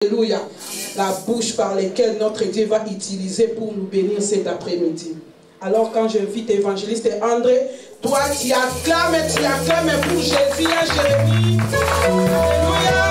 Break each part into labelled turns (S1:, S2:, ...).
S1: Alléluia. La bouche par laquelle notre Dieu va utiliser pour nous bénir cet après-midi. Alors quand j'invite évangéliste André, toi tu acclames pour Jésus et Jérémie. Alléluia.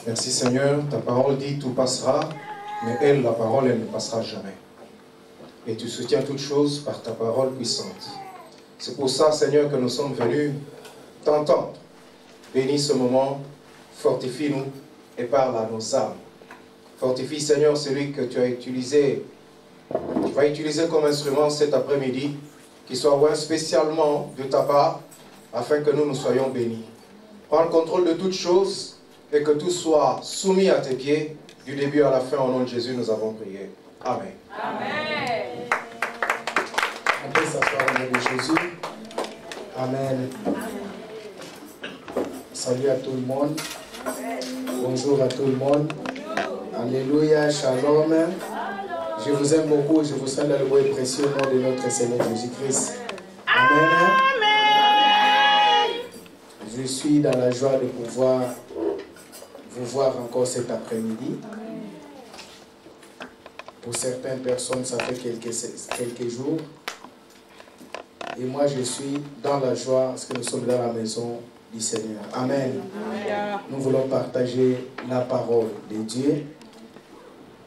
S2: Merci Seigneur, ta parole dit tout passera, mais elle, la parole, elle ne passera jamais. Et tu soutiens toutes choses par ta parole puissante. C'est pour ça, Seigneur, que nous sommes venus t'entendre. Bénis ce moment, fortifie-nous et parle à nos âmes. Fortifie, Seigneur, celui que tu vas utiliser comme instrument cet après-midi, qu'il soit oint spécialement de ta part, afin que nous soyons bénis. Prends le contrôle de toutes choses, et que tout soit soumis à tes pieds, du début à la fin, au nom de Jésus, nous avons prié. Amen.
S3: Amen.
S4: On peut s'asseoir au nom de Jésus. Amen. Salut à tout le monde. Bonjour à tout le monde. Alléluia, shalom. Je vous aime beaucoup, je vous salue dans le beau et précieux nom de notre Seigneur Jésus-Christ. Amen. Je suis dans la joie de pouvoir vous voir encore cet après-midi. Pour certaines personnes, ça fait quelques jours. Et moi, je suis dans la joie parce que nous sommes dans la maison du Seigneur. Amen. Amen. Nous voulons partager la parole de Dieu.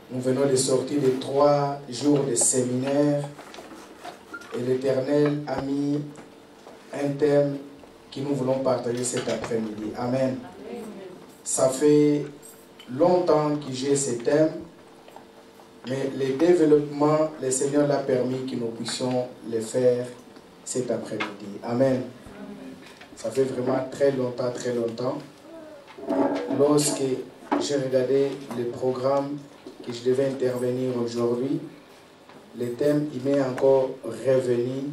S4: Nous venons de sortir de 3 jours de séminaire. Et l'Éternel a mis un thème que nous voulons partager cet après-midi. Amen. Ça fait longtemps que j'ai ce thème, mais le développement, le Seigneur l'a permis que nous puissions le faire cet après-midi. Amen. Ça fait vraiment très longtemps. Lorsque j'ai regardé le programme que je devais intervenir aujourd'hui, le thème, il m'est encore revenu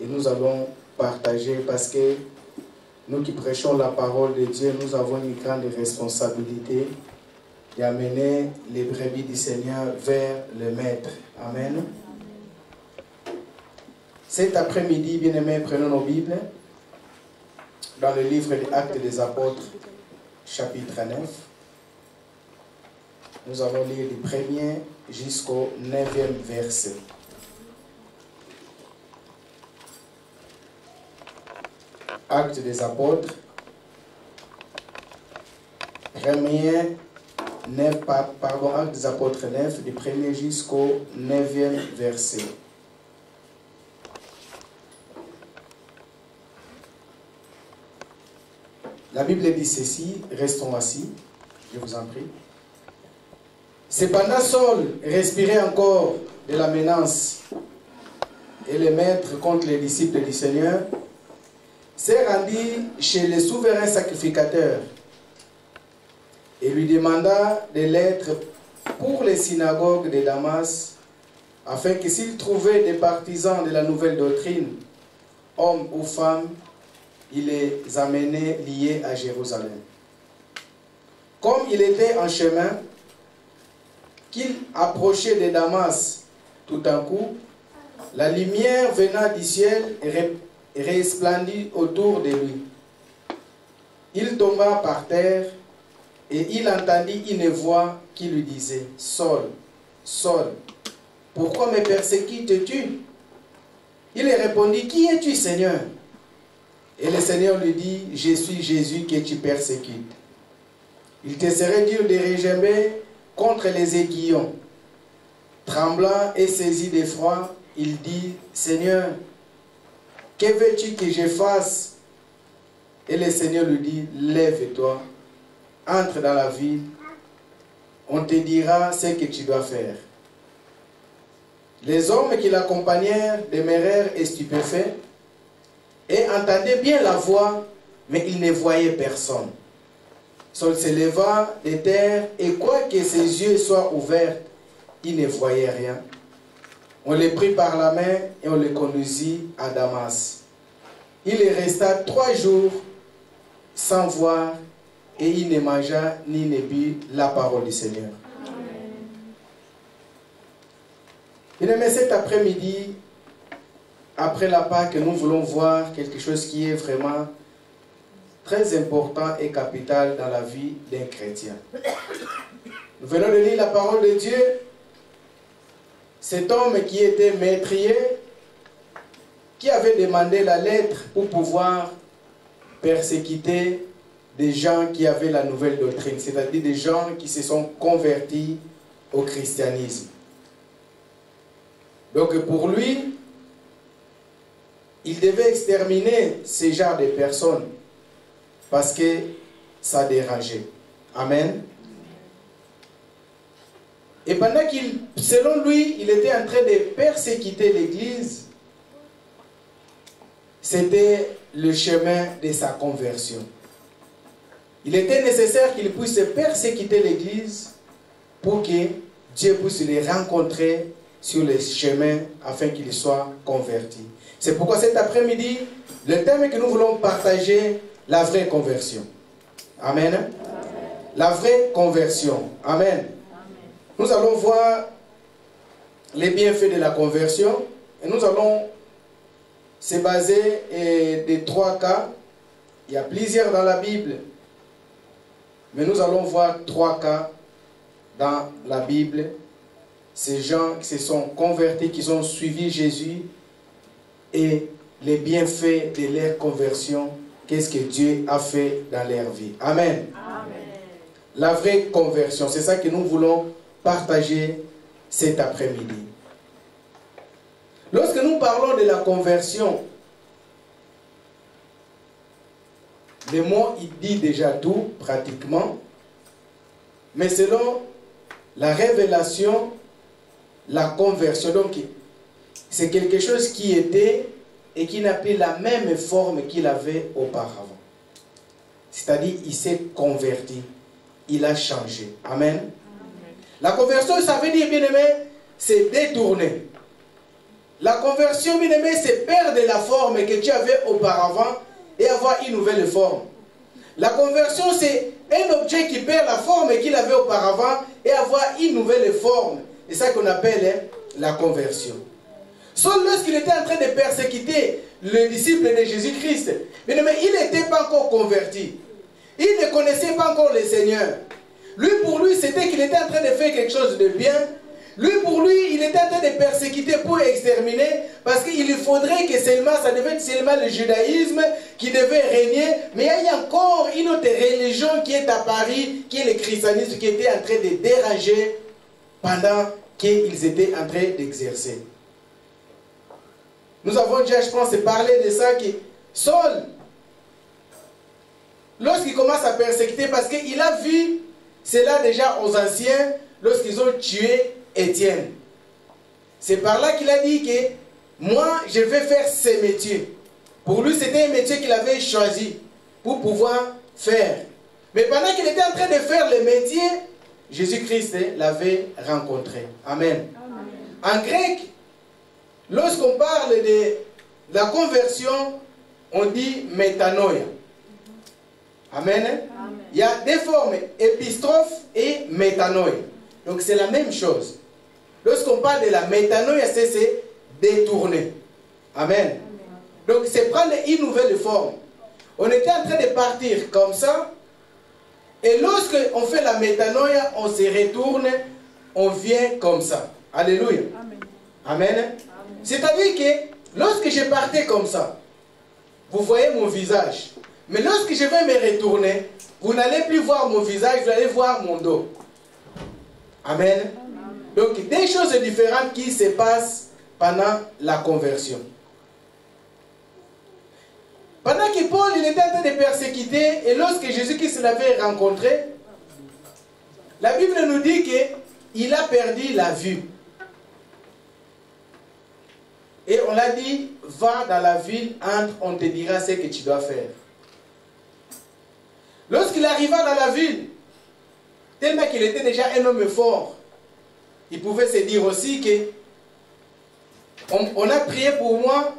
S4: et nous allons partager parce que nous qui prêchons la parole de Dieu, nous avons une grande responsabilité d'amener les brebis du Seigneur vers le Maître. Amen. Cet après-midi, bien-aimés, prenons nos Bibles dans le livre des Actes des Apôtres, chapitre 9. Nous allons lire du 1er jusqu'au 9e verset. Actes des Apôtres, Actes des Apôtres 9, du 1er jusqu'au 9e verset. La Bible dit ceci, restons assis, je vous en prie. Cependant, Saul respirait encore de la menace et le maître contre les disciples du Seigneur s'est rendu chez le souverain sacrificateur et lui demanda des lettres pour les synagogues de Damas, afin que s'il trouvait des partisans de la nouvelle doctrine, hommes ou femmes, il les amenait liés à Jérusalem. Comme il était en chemin, qu'il approchait de Damas, tout à coup, la lumière venant du ciel resplendit autour de lui. Il tomba par terre et il entendit une voix qui lui disait: Saul, Saul, pourquoi me persécutes-tu? Il répondit: Qui es-tu, Seigneur? Et le Seigneur lui dit: Je suis Jésus que tu persécutes. Il te serait dur de regember contre les aiguillons. Tremblant et saisi d'effroi, il dit: Seigneur, que veux-tu que je fasse? Et le Seigneur lui dit: lève-toi entre dans la ville, on te dira ce que tu dois faire. Les hommes qui l'accompagnèrent demeurèrent stupéfaits et entendaient bien la voix, mais ils ne voyaient personne. Saul se leva de terre et quoique ses yeux soient ouverts, il ne voyait rien. On le prit par la main et on le conduisit à Damas. Il y resta 3 jours sans voir et il ne mangea ni ne but la parole du Seigneur. Bien-aimés, cet après-midi, après la Pâque, nous voulons voir quelque chose qui est vraiment très important et capital dans la vie d'un chrétien. Nous venons de lire la parole de Dieu. Cet homme qui était métrier, qui avait demandé la lettre pour pouvoir persécuter des gens qui avaient la nouvelle doctrine, c'est-à-dire des gens qui se sont convertis au christianisme. Donc pour lui, il devait exterminer ce genre de personnes parce que ça dérangeait. Amen. Et pendant qu'il, selon lui, il était en train de persécuter l'Église, c'était le chemin de sa conversion. Il était nécessaire qu'il puisse persécuter l'Église pour que Dieu puisse les rencontrer sur les chemins afin qu'ils soient convertis. C'est pourquoi cet après-midi, le thème que nous voulons partager, la vraie conversion. Amen. Amen. La vraie conversion. Amen. Nous allons voir les bienfaits de la conversion et nous allons se baser des 3 cas. Il y a plusieurs dans la Bible, mais nous allons voir 3 cas dans la Bible. Ces gens qui se sont convertis, qui ont suivi Jésus et les bienfaits de leur conversion, qu'est-ce que Dieu a fait dans leur vie. Amen. Amen. La vraie conversion, c'est ça que nous voulons partager cet après-midi. Lorsque nous parlons de la conversion, le mot il dit déjà tout pratiquement, mais selon la révélation, la conversion, donc c'est quelque chose qui était et qui n'a plus la même forme qu'il avait auparavant. C'est-à-dire il s'est converti, il a changé. Amen. La conversion, ça veut dire, bien-aimé, c'est détourner. La conversion, bien-aimé, c'est perdre la forme que tu avais auparavant et avoir une nouvelle forme. La conversion, c'est un objet qui perd la forme qu'il avait auparavant et avoir une nouvelle forme. C'est ça qu'on appelle la conversion. Saul, lorsqu'il était en train de persécuter le disciple de Jésus-Christ, bien-aimé, il n'était pas encore converti. Il ne connaissait pas encore le Seigneur. Lui, pour lui, c'était qu'il était en train de faire quelque chose de bien. Lui, pour lui, il était en train de persécuter pour exterminer, parce qu'il faudrait que seulement, ça devait être seulement le judaïsme qui devait régner. Mais il y a encore une autre religion qui est apparue, qui est le christianisme, qui était en train de déranger pendant qu'ils étaient en train d'exercer. Nous avons déjà, je pense, parlé de ça, que Saul, lorsqu'il commence à persécuter, parce qu'il a vu cela déjà aux anciens, lorsqu'ils ont tué Étienne. C'est par là qu'il a dit que moi, je vais faire ce métier. Pour lui, c'était un métier qu'il avait choisi pour pouvoir faire. Mais pendant qu'il était en train de faire le métier, Jésus-Christ l'avait rencontré. Amen. Amen. En grec, lorsqu'on parle de la conversion, on dit métanoïa. Amen. Amen. Il y a 2 formes, épistrophe et métanoïa. Donc c'est la même chose. Lorsqu'on parle de la métanoïa, c'est détourner. Amen. Amen. Donc c'est prendre une nouvelle forme. On était en train de partir comme ça. Et lorsqu'on fait la métanoïa, on se retourne, on vient comme ça. Alléluia. Amen. Amen. Amen. C'est-à-dire que lorsque je partais comme ça, vous voyez mon visage. Mais lorsque je vais me retourner, vous n'allez plus voir mon visage, vous allez voir mon dos. Amen. Amen. Donc, des choses différentes qui se passent pendant la conversion. Pendant que Paul il était en train de persécuter, et lorsque Jésus-Christ l'avait rencontré, La Bible nous dit qu'il a perdu la vue. Et on l'a dit, va dans la ville, entre, on te dira ce que tu dois faire. Lorsqu'il arriva dans la ville, tellement qu'il était déjà un homme fort, il pouvait se dire aussi que on a prié pour moi,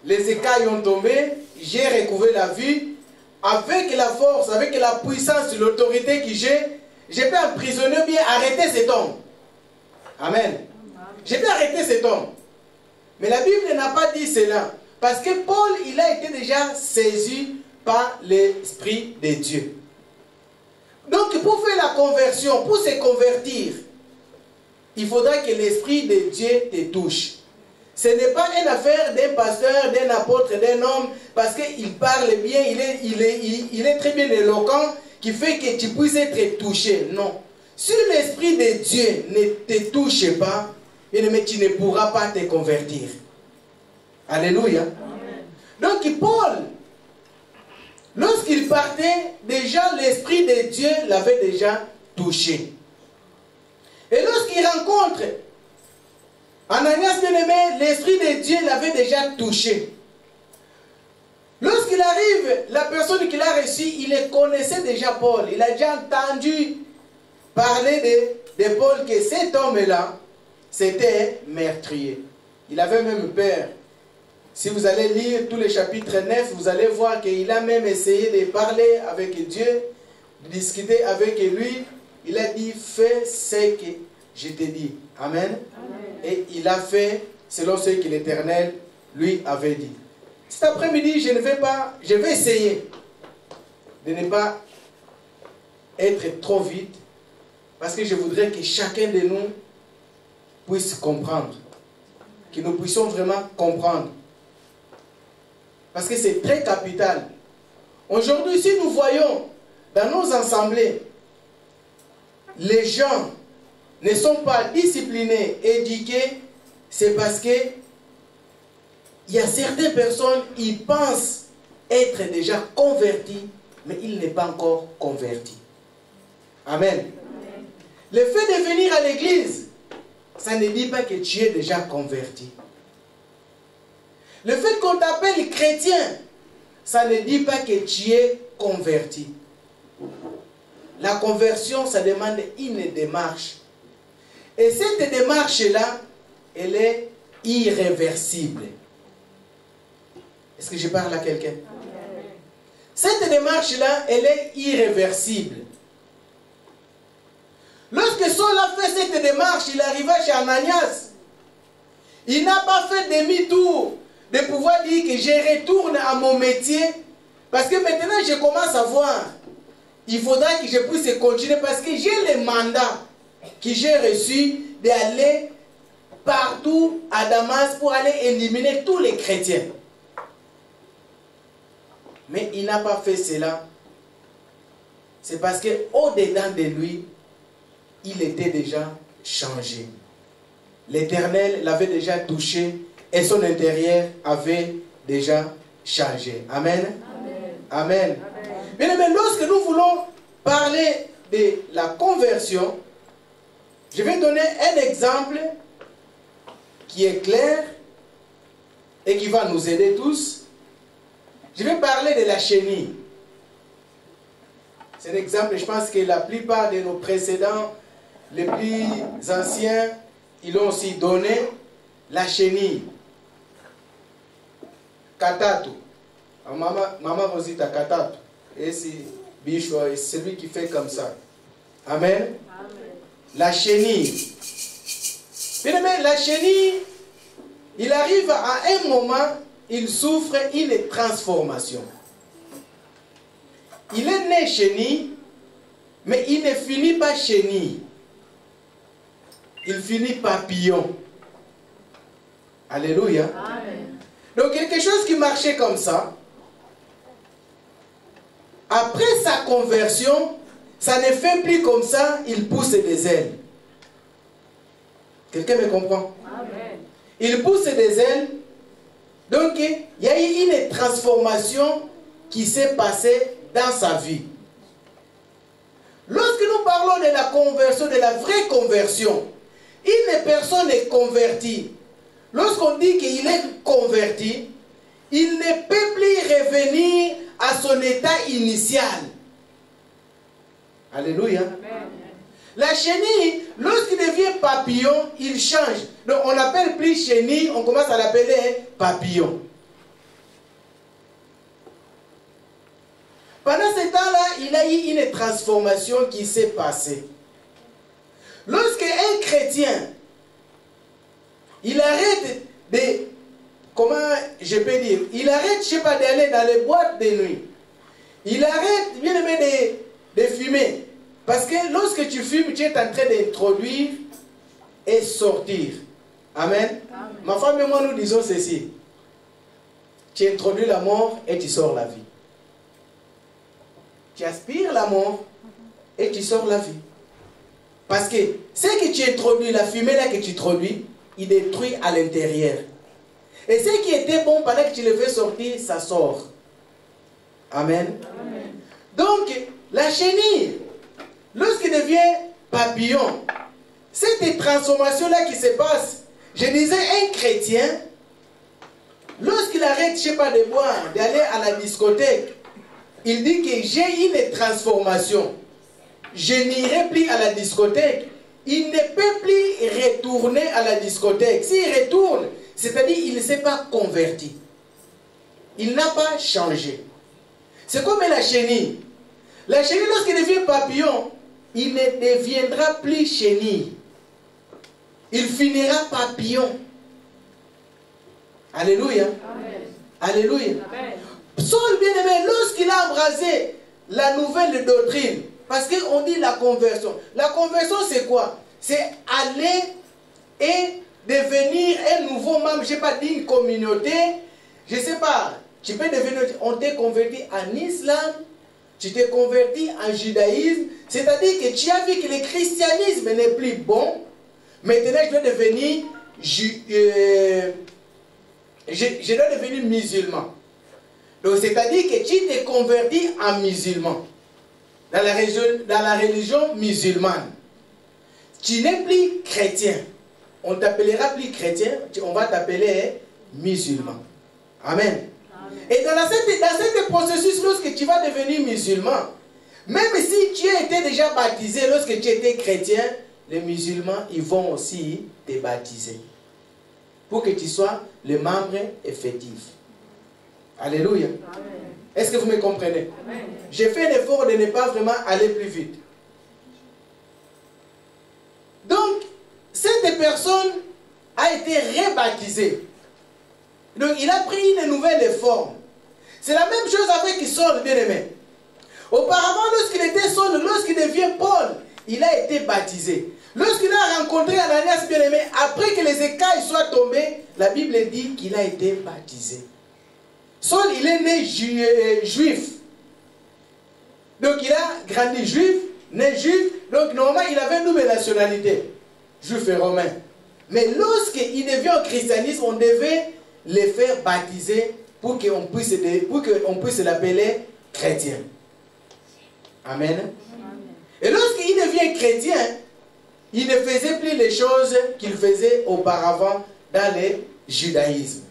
S4: les écailles ont tombé, j'ai recouvert la vue, avec la force, avec la puissance, l'autorité que j'ai, je peux emprisonner ou bien arrêter cet homme. Amen. Je peux arrêter cet homme. Mais la Bible n'a pas dit cela. Parce que Paul, il a été déjà saisi par l'Esprit de Dieu. Donc, pour faire la conversion, pour se convertir, il faudra que l'Esprit de Dieu te touche. Ce n'est pas une affaire d'un pasteur, d'un apôtre, d'un homme, parce qu'il parle bien, il est très bien éloquent, qui fait que tu puisses être touché. Non. Si l'Esprit de Dieu ne te touche pas, mais tu ne pourras pas te convertir. Alléluia. Amen. Donc Paul, lorsqu'il partait, déjà l'Esprit de Dieu l'avait déjà touché. Et lorsqu'il rencontre Ananias bien-aimé, l'Esprit de Dieu l'avait déjà touché. Lorsqu'il arrive, la personne qu'il a reçue, il connaissait déjà Paul. Il a déjà entendu parler de Paul, que cet homme-là, c'était meurtrier. Il avait même peur. Si vous allez lire tous les chapitres 9, vous allez voir qu'il a même essayé de parler avec Dieu, de discuter avec lui. Il a dit, fais ce que je te dis. Amen. Amen. Et il a fait selon ce que l'Éternel lui avait dit. Cet après-midi, je vais essayer de ne pas être trop vite, parce que je voudrais que chacun de nous puisse comprendre, que nous puissions vraiment comprendre. Parce que c'est très capital. Aujourd'hui, si nous voyons dans nos assemblées, les gens ne sont pas disciplinés, éduqués, c'est parce que il y a certaines personnes, ils pensent être déjà convertis, mais ils ne sont pas encore convertis. Amen. Amen. Le fait de venir à l'église, ça ne dit pas que tu es déjà converti. Le fait qu'on t'appelle chrétien, ça ne dit pas que tu es converti. La conversion, ça demande une démarche. Et cette démarche-là, elle est irréversible. Est-ce que je parle à quelqu'un? Cette démarche-là, elle est irréversible. Lorsque Saul a fait cette démarche, il arriva chez Ananias. Il n'a pas fait demi-tour de pouvoir dire que je retourne à mon métier. Parce que maintenant, je commence à voir. Il faudra que je puisse continuer parce que j'ai le mandat que j'ai reçu d'aller partout à Damas pour aller éliminer tous les chrétiens. Mais il n'a pas fait cela. C'est parce qu'au-dedans de lui, il était déjà changé. L'Éternel l'avait déjà touché et son intérieur avait déjà changé. Amen. Amen. Amen. Bien, mais lorsque nous voulons parler de la conversion, je vais donner un exemple qui est clair et qui va nous aider tous. Je vais parler de la chenille. C'est un exemple, je pense que la plupart de nos précédents, les plus anciens, ils l'ont aussi donné, la chenille. Katatu. Maman vous dit katatu. Et c'est bicho, c'est celui qui fait comme ça. Amen. Amen. La chenille. Bien aimé, la chenille, il arrive à un moment, il souffre une transformation. Il est né chenille, mais il ne finit pas chenille. Il finit papillon. Alléluia. Amen. Donc quelque chose qui marchait comme ça. Après sa conversion, ça ne fait plus comme ça, il pousse des ailes. Quelqu'un me comprend? Amen. Il pousse des ailes. Donc, il y a eu une transformation qui s'est passée dans sa vie. Lorsque nous parlons parle de la conversion, de la vraie conversion. Une personne est convertie. Lorsqu'on dit qu'il est converti, il ne peut plus revenir à son état initial. Alléluia. Amen. La chenille, lorsqu'il devient papillon, il change. Donc on n'appelle plus chenille, on commence à l'appeler papillon. Pendant ce temps-là, il a eu une transformation qui s'est passée. Lorsqu'un chrétien, il arrête de, comment je peux dire, il arrête, je ne sais pas, d'aller dans les boîtes de nuit. Il arrête, bien aimé, de fumer. Parce que lorsque tu fumes, tu es en train d'introduire et sortir. Amen. Amen. Ma femme et moi, nous disons ceci. Tu introduis la mort et tu sors la vie. Tu aspires la mort et tu sors la vie. Parce que ce que tu introduis, la fumée là que tu introduis, il détruit à l'intérieur. Et ce qui était bon, pendant que tu le fais sortir, ça sort. Amen. Amen. Donc, la chenille, lorsqu'il devient papillon, cette transformation-là qui se passe, je disais, un chrétien, lorsqu'il arrête, je ne sais pas, de boire, d'aller à la discothèque, il dit que j'ai une transformation. Je n'irai plus à la discothèque. Il ne peut plus retourner à la discothèque. S'il retourne, c'est-à-dire qu'il ne s'est pas converti. Il n'a pas changé. C'est comme la chenille. La chenille, lorsqu'il devient papillon, il ne deviendra plus chenille. Il finira papillon. Alléluia. Amen. Alléluia. Amen. Saul bien-aimé, lorsqu'il a embrasé la nouvelle doctrine, parce qu'on dit la conversion. La conversion, c'est quoi? C'est aller et devenir un nouveau membre, je ne sais pas, d'une communauté. Je ne sais pas, tu peux devenir, on t'est converti en islam, tu t'es converti en judaïsme. C'est-à-dire que tu as vu que le christianisme n'est plus bon. Maintenant, je dois devenir, je dois devenir musulman. Donc, c'est-à-dire que tu t'es converti en musulman. Dans la religion musulmane. Tu n'es plus chrétien. On ne t'appellera plus chrétien, on va t'appeler musulman. Amen. Amen. Et dans ce processus, lorsque tu vas devenir musulman, même si tu as été déjà baptisé, lorsque tu étais chrétien, les musulmans, ils vont aussi te baptiser. Pour que tu sois le membre effectif. Alléluia. Est-ce que vous me comprenez? J'ai fait l'effort de ne pas vraiment aller plus vite. Donc, cette personne a été rebaptisée. Donc, il a pris une nouvelle forme. C'est la même chose avec Saul, bien-aimé. Auparavant, lorsqu'il était Saul, lorsqu'il devient Paul, il a été baptisé. Lorsqu'il a rencontré Ananias, bien-aimé, après que les écailles soient tombées, la Bible dit qu'il a été baptisé. Saul, il est né juif. Donc, il a grandi juif, né juif. Donc, normalement, il avait une double nationalité, juif et romain. Mais lorsqu'il devient au christianisme, on devait les faire baptiser pour qu'on puisse l'appeler chrétien. Amen. Amen. Et lorsqu'il devient chrétien, il ne faisait plus les choses qu'il faisait auparavant dans le judaïsme.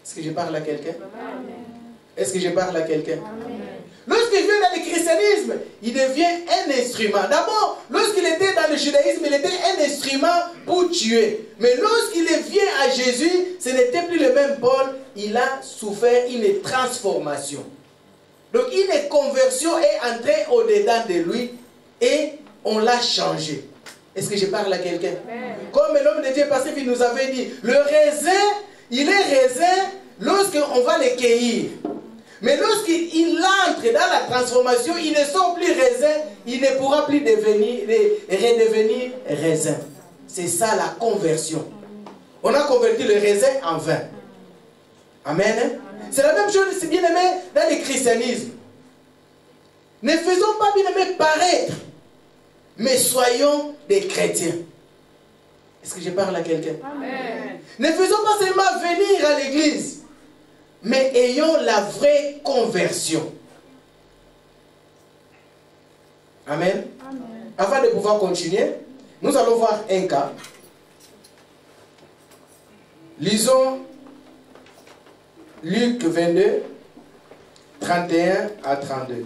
S4: Est-ce que je parle à quelqu'un? Est-ce que je parle à quelqu'un? Lorsqu'il vient dans le christianisme, il devient un instrument. D'abord, lorsqu'il était dans le judaïsme, il était un instrument pour tuer. Mais lorsqu'il vient à Jésus, ce n'était plus le même Paul. Il a souffert une transformation. Donc une conversion est entrée au-dedans de lui et on l'a changé. Est-ce que je parle à quelqu'un? Comme l'homme de Dieu passé, il nous avait dit, le raisin, il est raisin lorsqu'on va le cueillir. Mais lorsqu'il entre dans la transformation, il ne sort plus raisin, il ne pourra plus redevenir raisin. C'est ça la conversion. On a converti le raisin en vin. Amen. C'est la même chose, bien aimé, dans le christianisme. Ne faisons pas, bien aimé, paraître, mais soyons des chrétiens. Est-ce que je parle à quelqu'un? Ne faisons pas seulement venir à l'église, mais ayons la vraie conversion. Amen. Amen. Avant de pouvoir continuer, nous allons voir un cas. Lisons Luc 22, 31 à 32.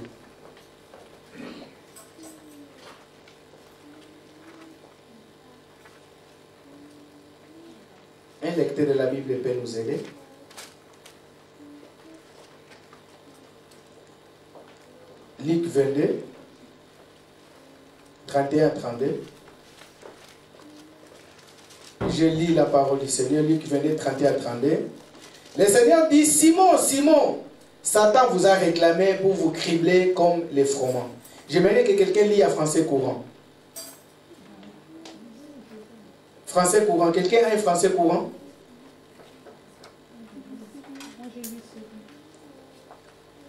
S4: Un lecteur de la Bible peut nous aider. Luc 22, 31 à 32. Je lis la parole du Seigneur, Luc 22, 31 à 32. Le Seigneur dit, Simon, Simon, Satan vous a réclamé pour vous cribler comme les froment. J'aimerais que quelqu'un lit à français courant. Français courant. Quelqu'un a un français courant?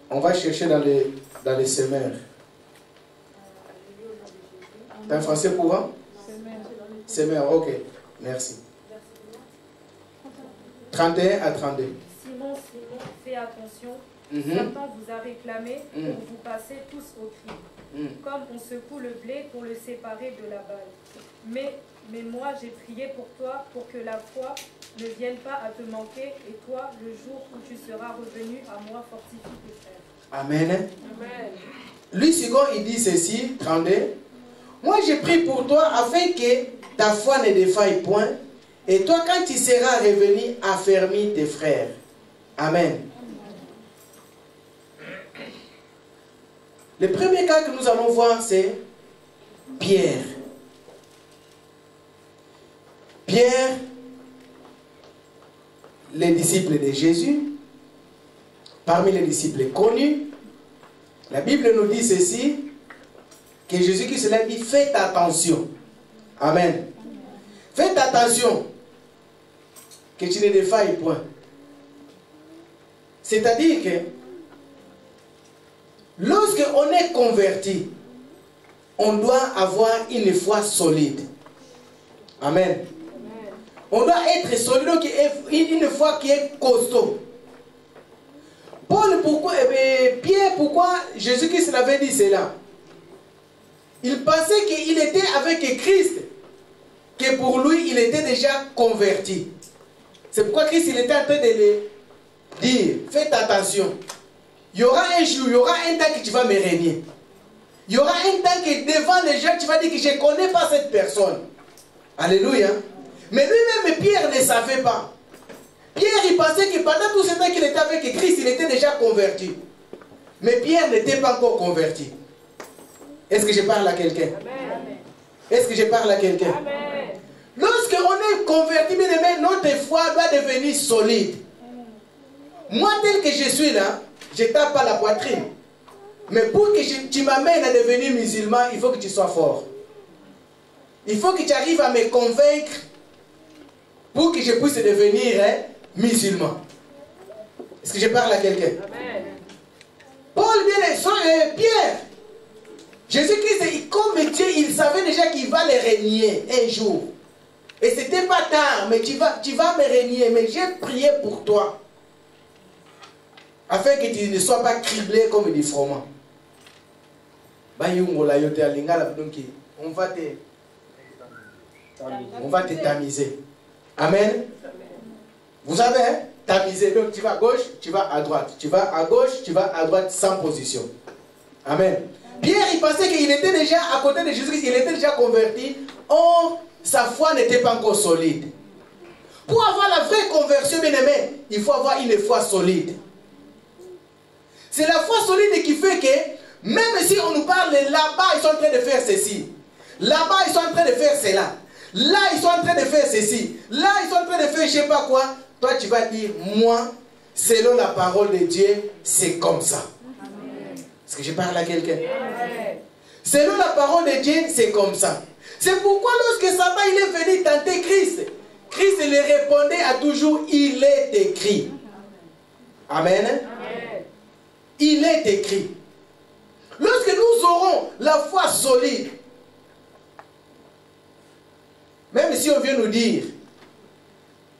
S4: On va chercher dans les semeurs. T'as un français courant? Semeur, ok. Merci. 31 à 32.
S3: Simon, fais attention. Satan vous a réclamé pour vous passer tous au crible. Comme on secoue le blé pour le séparer de la balle. Mais moi, j'ai prié pour toi, pour que la foi ne vienne pas à te manquer, et toi, le jour où tu seras revenu à moi, fortifie tes frères.
S4: Amen.
S3: Amen.
S4: Lui, second, il dit ceci, 32. Moi, j'ai prié pour toi afin que ta foi ne défaille point, et toi, quand tu seras revenu, affermis tes frères. Amen. Le premier cas que nous allons voir, c'est Pierre. Pierre, les disciples de Jésus, parmi les disciples connus, la Bible nous dit ceci, que Jésus-Christ l'a dit, faites attention. Amen. Faites attention que tu ne défailles point. C'est-à-dire que lorsque on est converti, on doit avoir une foi solide. Amen. On doit être solide, donc une foi qui est costaud. Pierre, pourquoi Jésus-Christ l'avait dit cela? Il pensait qu'il était avec Christ, que pour lui, il était déjà converti. C'est pourquoi Christ il était en train de le dire, faites attention. Il y aura un jour, il y aura un temps que tu vas me régner. Il y aura un temps que devant les gens, tu vas dire que je ne connais pas cette personne. Alléluia. Mais lui-même, Pierre ne savait pas. Pierre, il pensait que pendant tout ce temps qu'il était avec Christ, il était déjà converti. Mais Pierre n'était pas encore converti. Est-ce que je parle à quelqu'un? Est-ce que je parle à quelqu'un? Lorsqu'on est converti, bien aimé, notre foi doit devenir solide. Moi, tel que je suis là, je ne tape pas la poitrine. Mais pour que tu m'amènes à devenir musulman, il faut que tu sois fort. Il faut que tu arrives à me convaincre pour que je puisse devenir musulman. Est-ce que je parle à quelqu'un? Paul, Pierre, Jésus-Christ, comme Dieu, il savait déjà qu'il va les régner un jour. Et ce n'était pas tard, mais tu vas me régner. Mais j'ai prié pour toi. Afin que tu ne sois pas criblé comme des froment. On va te tamiser. Amen. Vous savez, tamiser. Donc tu vas à gauche, tu vas à droite. Tu vas à gauche, tu vas à droite sans position. Amen. Pierre, il pensait qu'il était déjà à côté de Jésus-Christ, il était déjà converti. Or, sa foi n'était pas encore solide. Pour avoir la vraie conversion, bien aimé, il faut avoir une foi solide. C'est la foi solide qui fait que, même si on nous parle là-bas, ils sont en train de faire ceci. Là-bas, ils sont en train de faire cela. Là, ils sont en train de faire ceci. Là, ils sont en train de faire je ne sais pas quoi. Toi, tu vas dire, moi, selon la parole de Dieu, c'est comme ça. Est-ce que je parle à quelqu'un? Selon la parole de Dieu, c'est comme ça. C'est pourquoi lorsque Satan il est venu tenter Christ, Christ lui répondait à toujours, il est écrit. Amen. Amen. Il est écrit. Lorsque nous aurons la foi solide, même si on vient nous dire,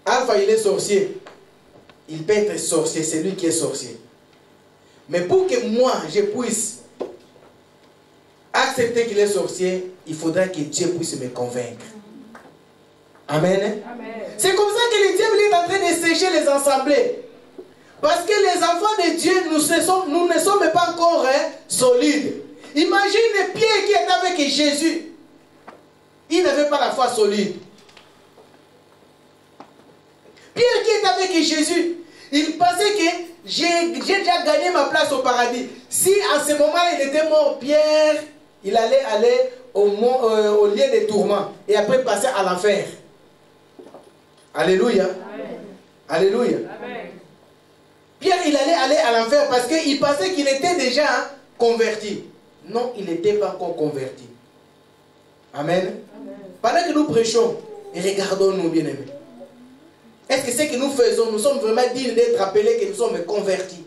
S4: Alpha il est sorcier, il peut être sorcier, c'est lui qui est sorcier. Mais pour que moi je puisse accepter qu'il est sorcier, il faudra que Dieu puisse me convaincre. Amen. C'est comme ça que le diable est en train de sécher les assemblées. Parce que les enfants de Dieu, nous ne sommes pas encore solides. Imagine Pierre qui était avec Jésus. Il n'avait pas la foi solide. Pierre qui était avec Jésus, il pensait que j'ai déjà gagné ma place au paradis. Si à ce moment-là il était mort, Pierre, il allait aller au lieu des tourments et après passer à l'enfer. Alléluia. Amen. Alléluia. Amen. Pierre, il allait aller à l'enfer parce qu'il pensait qu'il était déjà converti. Non, il n'était pas encore converti. Amen. Amen. Pendant que nous prêchons, et regardons-nous bien aimés. Est-ce que ce que nous faisons, nous sommes vraiment dignes d'être appelés que nous sommes convertis?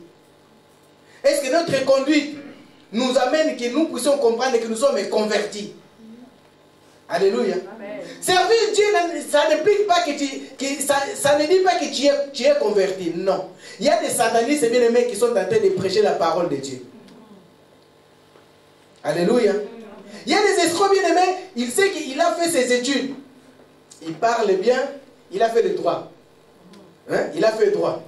S4: Est-ce que notre conduite nous amène que nous puissions comprendre que nous sommes convertis? Alléluia. Amen. Servir Dieu, ça n'implique pas ça ne dit pas que tu es converti. Non. Il y a des satanistes bien-aimés qui sont en train de prêcher la parole de Dieu. Alléluia. Il y a des escrocs bien-aimés, il sait qu'il a fait ses études. Il parle bien, il a fait le droit. Hein? Il a fait le droit.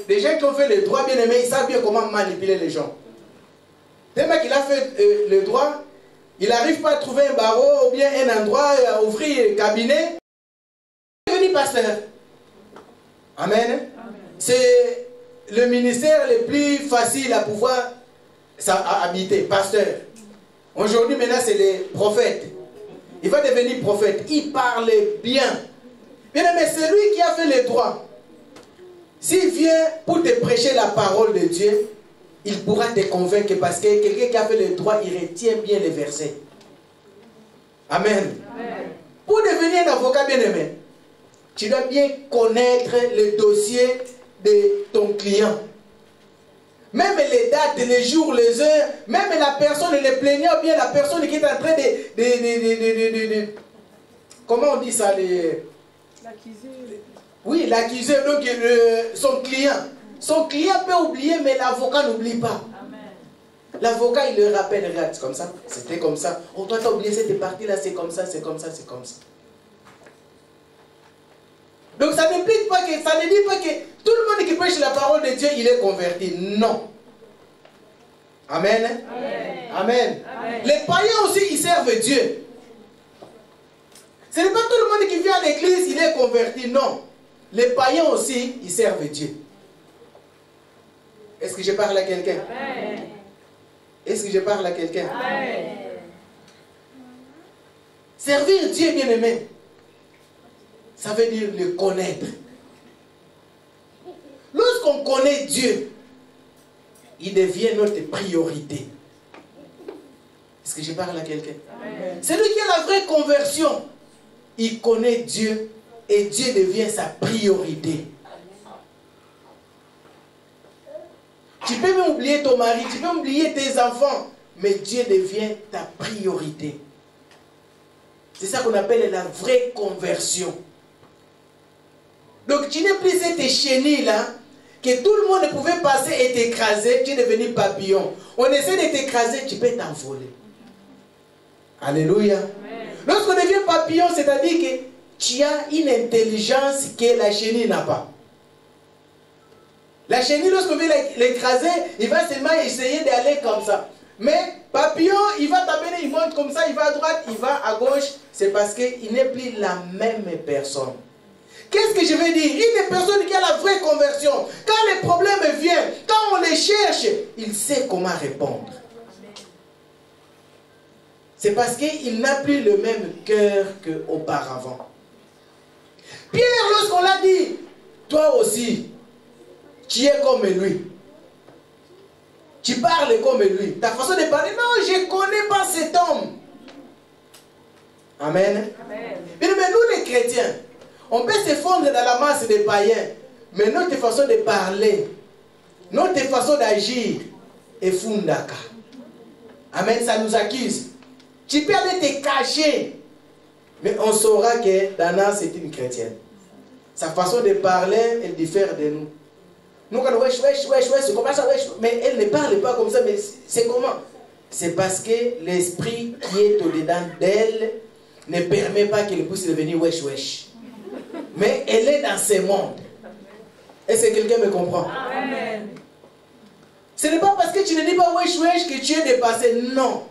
S4: Les gens qui ont fait le droit bien-aimés, ils savent bien comment manipuler les gens. Tellement qu'il a fait le droit, il n'arrive pas à trouver un barreau ou bien un endroit à ouvrir un cabinet. Il est devenu pasteur. Amen. C'est le ministère le plus facile à pouvoir habiter, pasteur. Aujourd'hui, maintenant, c'est les prophètes. Il va devenir prophète. Il parle bien. Bien, mais c'est lui qui a fait le droit. S'il vient pour te prêcher la parole de Dieu, il pourra te convaincre parce que quelqu'un qui a fait le droit, il retient bien les versets. Amen. Amen. Pour devenir un avocat bien-aimé, tu dois bien connaître le dossier de ton client. Même les dates, les jours, les heures, même la personne, le plaignant, ou bien la personne qui est en train de comment on dit ça,
S1: l'accusé.
S4: Oui, l'accusé, donc son client. Son client peut oublier, mais l'avocat n'oublie pas. L'avocat, il le rappelle, regarde, c'est comme ça, c'était comme ça. Oh, toi, tu as oublié cette partie-là, c'est comme ça, c'est comme ça, c'est comme ça. Donc, ça n'implique pas que, ça ne dit pas que tout le monde qui prêche la parole de Dieu, il est converti. Non. Amen. Amen. Amen. Amen. Les païens aussi, ils servent Dieu. Ce n'est pas tout le monde qui vient à l'église, il est converti. Non. Les païens aussi, ils servent Dieu. Est-ce que je parle à quelqu'un? Est-ce que je parle à quelqu'un? Servir Dieu, bien-aimé, ça veut dire le connaître. Lorsqu'on connaît Dieu, il devient notre priorité. Est-ce que je parle à quelqu'un? Celui qui a la vraie conversion, il connaît Dieu et Dieu devient sa priorité. Tu peux même oublier ton mari, tu peux oublier tes enfants, mais Dieu devient ta priorité. C'est ça qu'on appelle la vraie conversion. Donc tu n'es plus cette chenille-là, que tout le monde pouvait passer et t'écraser, tu es devenu papillon. On essaie de t'écraser, tu peux t'envoler. Alléluia. Lorsqu'on devient papillon, c'est-à-dire que tu as une intelligence que la chenille n'a pas. La chenille, lorsqu'on veut l'écraser, il va seulement essayer d'aller comme ça. Mais papillon, il va t'amener, il monte comme ça, il va à droite, il va à gauche. C'est parce qu'il n'est plus la même personne. Qu'est-ce que je veux dire? Une personne qui a la vraie conversion, quand les problèmes viennent, quand on les cherche, il sait comment répondre. C'est parce qu'il n'a plus le même cœur qu'auparavant. Pierre, lorsqu'on l'a dit, toi aussi, tu es comme lui. Tu parles comme lui. Ta façon de parler, non, je ne connais pas cet homme. Amen. Amen. Mais nous les chrétiens, on peut se fondre dans la masse des païens, mais notre façon de parler, notre façon d'agir est fundaka. Amen, ça nous accuse. Tu peux aller te cacher, mais on saura que Dana c'est une chrétienne. Sa façon de parler, elle diffère de nous. Nous, quand wesh, c'est comme ça, wesh, mais elle ne parle pas comme ça, mais c'est comment? c'est parce que l'esprit qui est au-dedans d'elle ne permet pas qu'elle puisse devenir wesh wesh. Mais elle est dans ce monde. Est-ce que quelqu'un me comprend?
S3: Amen.
S4: Ce n'est pas parce que tu ne dis pas wesh wesh que tu es dépassé. Non.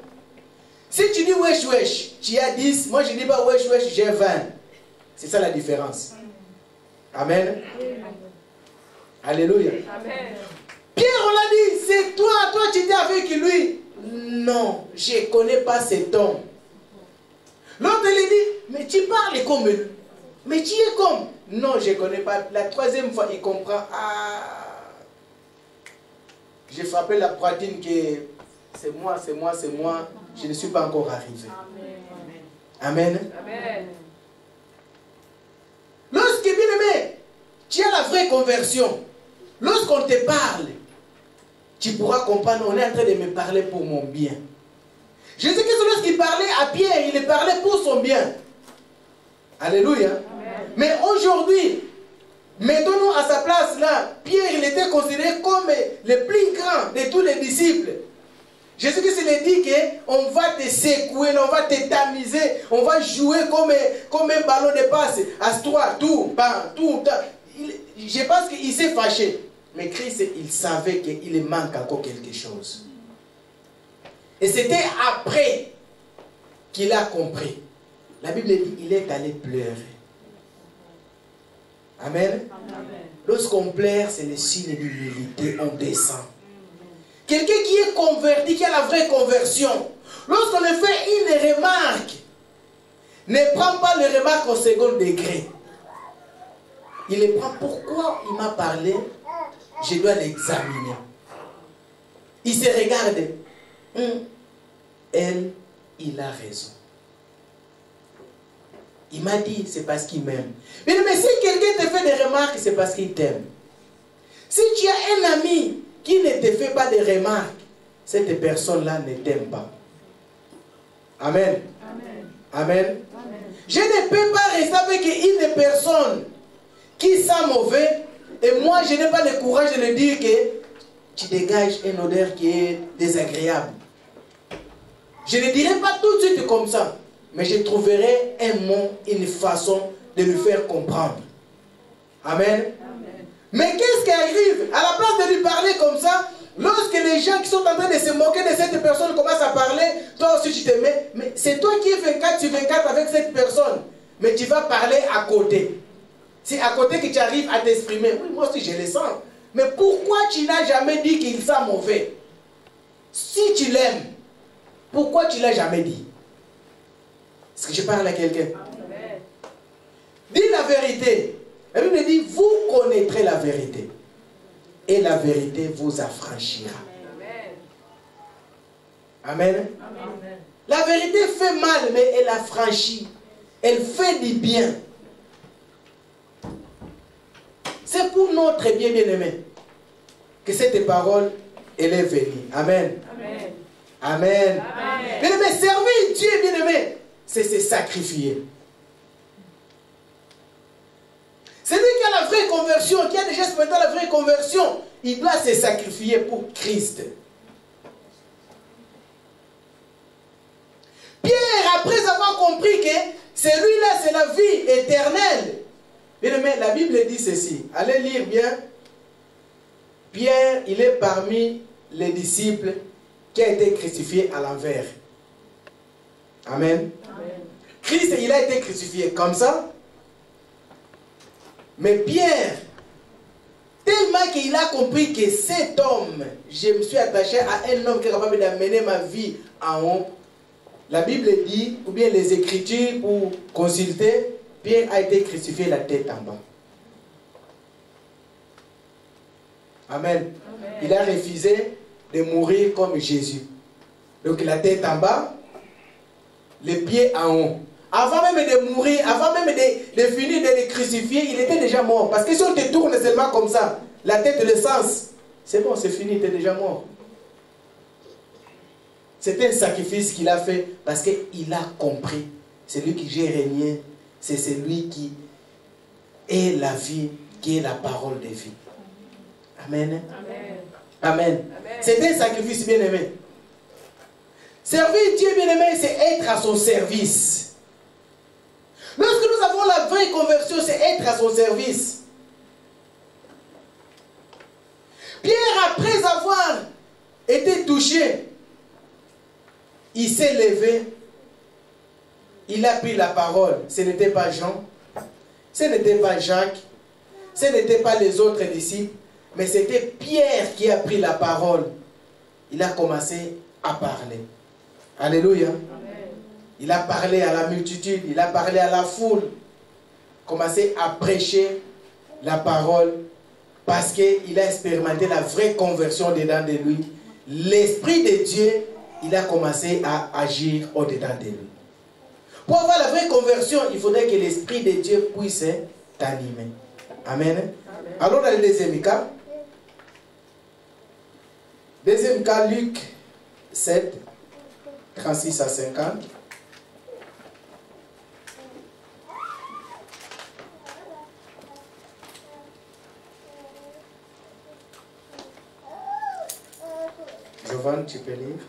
S4: Si tu dis wesh wesh, tu as 10. Moi je ne dis pas wesh wesh, j'ai 20. C'est ça la différence. Amen. Alléluia.
S3: Amen.
S4: Pierre, on l'a dit, c'est toi tu étais avec lui. Non, je ne connais pas cet homme. L'autre lui dit, mais tu parles comme lui. Mais tu es comme. Non, je ne connais pas. La troisième fois, il comprend. Ah, j'ai frappé la poitrine que c'est moi. Je ne suis pas encore arrivé. Amen.
S3: Amen.
S4: Lorsque, bien aimé, tu as la vraie conversion, lorsqu'on te parle, tu pourras comprendre, on est en train de me parler pour mon bien. Jésus-Christ, lorsqu'il parlait à Pierre, il parlait pour son bien. Alléluia. Amen. Mais aujourd'hui, mettons-nous à sa place là. Pierre, il était considéré comme le plus grand de tous les disciples. Jésus-Christ, il a dit qu'on va te secouer, on va te tamiser, on va jouer comme un ballon de passe. Assis-toi, tout. Je pense qu'il s'est fâché. Mais Christ, il savait qu'il manque encore quelque chose. Et c'était après qu'il a compris. La Bible dit qu'il est allé pleurer. Amen. Amen. Lorsqu'on pleure, c'est le signe d'humilité, on descend. Quelqu'un qui est converti, qui a la vraie conversion, lorsqu'on lui fait une remarque, ne prend pas les remarques au second degré. Il les prend. Pourquoi il m'a parlé? Je dois l'examiner. Il se regarde. Elle, il a raison. Il m'a dit, c'est parce qu'il m'aime. Mais si quelqu'un te fait des remarques, c'est parce qu'il t'aime. Si tu as un ami qui ne te fait pas de remarques, cette personne-là ne t'aime pas. Amen. Amen. Amen. Amen. Je ne peux pas rester avec une personne qui sent mauvais et moi je n'ai pas le courage de lui dire que tu dégages une odeur qui est désagréable. Je ne dirai pas tout de suite comme ça, mais je trouverai un mot, une façon de lui faire comprendre. Amen. Amen. Mais qu'est-ce qui arrive? À la place de lui parler comme ça, lorsque les gens qui sont en train de se moquer de cette personne commencent à parler, toi aussi tu te mets, mais c'est toi qui es 24 sur 24 avec cette personne, mais tu vas parler à côté. C'est à côté que tu arrives à t'exprimer. Oui, moi aussi je le sens. Mais pourquoi tu n'as jamais dit qu'il sent mauvais? Si tu l'aimes, pourquoi tu ne l'as jamais dit? Est-ce que je parle à quelqu'un? Dis la vérité. La Bible dit, vous connaîtrez la vérité. Et la vérité vous affranchira. Amen. Amen. Amen. La vérité fait mal, mais elle affranchit. Elle fait du bien. C'est pour notre bien, bien-aimé, que cette parole, elle est venue. Amen. Amen. Amen. Amen. Bien-aimé, servir Dieu, bien-aimé, c'est se sacrifier. Celui qui a la vraie conversion, qui a déjà expérimenté la vraie conversion, il doit se sacrifier pour Christ. Pierre, après avoir compris que celui-là, c'est la vie éternelle. Bien-aimé, la Bible dit ceci. Allez lire bien. Pierre, il est parmi les disciples qui a été crucifié à l'envers. Amen. Amen. Christ, il a été crucifié comme ça. Mais Pierre, tellement qu'il a compris que cet homme, je me suis attaché à un homme qui est capable d'amener ma vie en haut. La Bible dit, ou bien les Écritures pour consulter, Pierre a été crucifié la tête en bas. Amen. Amen. Il a refusé de mourir comme Jésus. Donc la tête en bas, les pieds en haut. Avant même de mourir, avant même de finir de le crucifier, il était déjà mort. Parce que si on te tourne seulement comme ça, la tête, le sens, c'est bon, c'est fini, tu es déjà mort. C'est un sacrifice qu'il a fait parce qu'il a compris. C'est lui qui j'ai régné, c'est celui qui est la vie, qui est la parole de vie. Amen. Amen. Amen. Amen. C'est un sacrifice bien aimé. Servir Dieu, bien-aimé, c'est être à son service. Lorsque nous avons la vraie conversion, c'est être à son service. Pierre, après avoir été touché, il s'est levé, il a pris la parole. Ce n'était pas Jean, ce n'était pas Jacques, ce n'était pas les autres disciples, mais c'était Pierre qui a pris la parole. Il a commencé à parler. Alléluia. Amen. Il a parlé à la multitude, il a parlé à la foule, commencé à prêcher la parole parce qu'il a expérimenté la vraie conversion dedans de lui. L'Esprit de Dieu, il a commencé à agir au-dedans de lui. Pour avoir la vraie conversion, il faudrait que l'Esprit de Dieu puisse t'animer. Amen. Amen. Alors dans le deuxième cas, Luc 7, 36 à 50. Jovan, tu peux lire.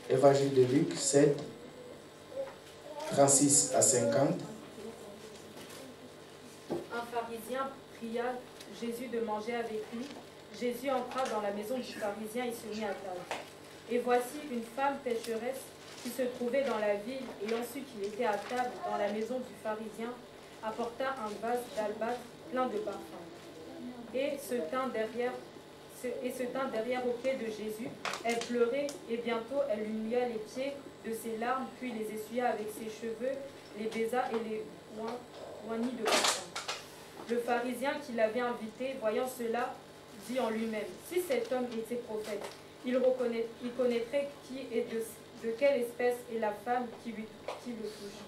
S4: Évangile de Luc 7, 36 à 50.
S3: Un pharisien pria Jésus de manger avec lui. Jésus entra dans la maison du pharisien et se mit à table. Et voici une femme pécheresse qui se trouvait dans la ville, ayant su qu'il était à table dans la maison du pharisien, apporta un vase d'albâtre plein de parfums. Et se tint derrière aux pieds de Jésus. Elle pleurait, et bientôt elle lui mouilla les pieds de ses larmes, puis les essuya avec ses cheveux, les baisa et les oignit de parfum. Le pharisien qui l'avait invité, voyant cela, dit en lui-même, si cet homme était prophète, il connaîtrait qui est de quelle espèce est la femme qui le touche.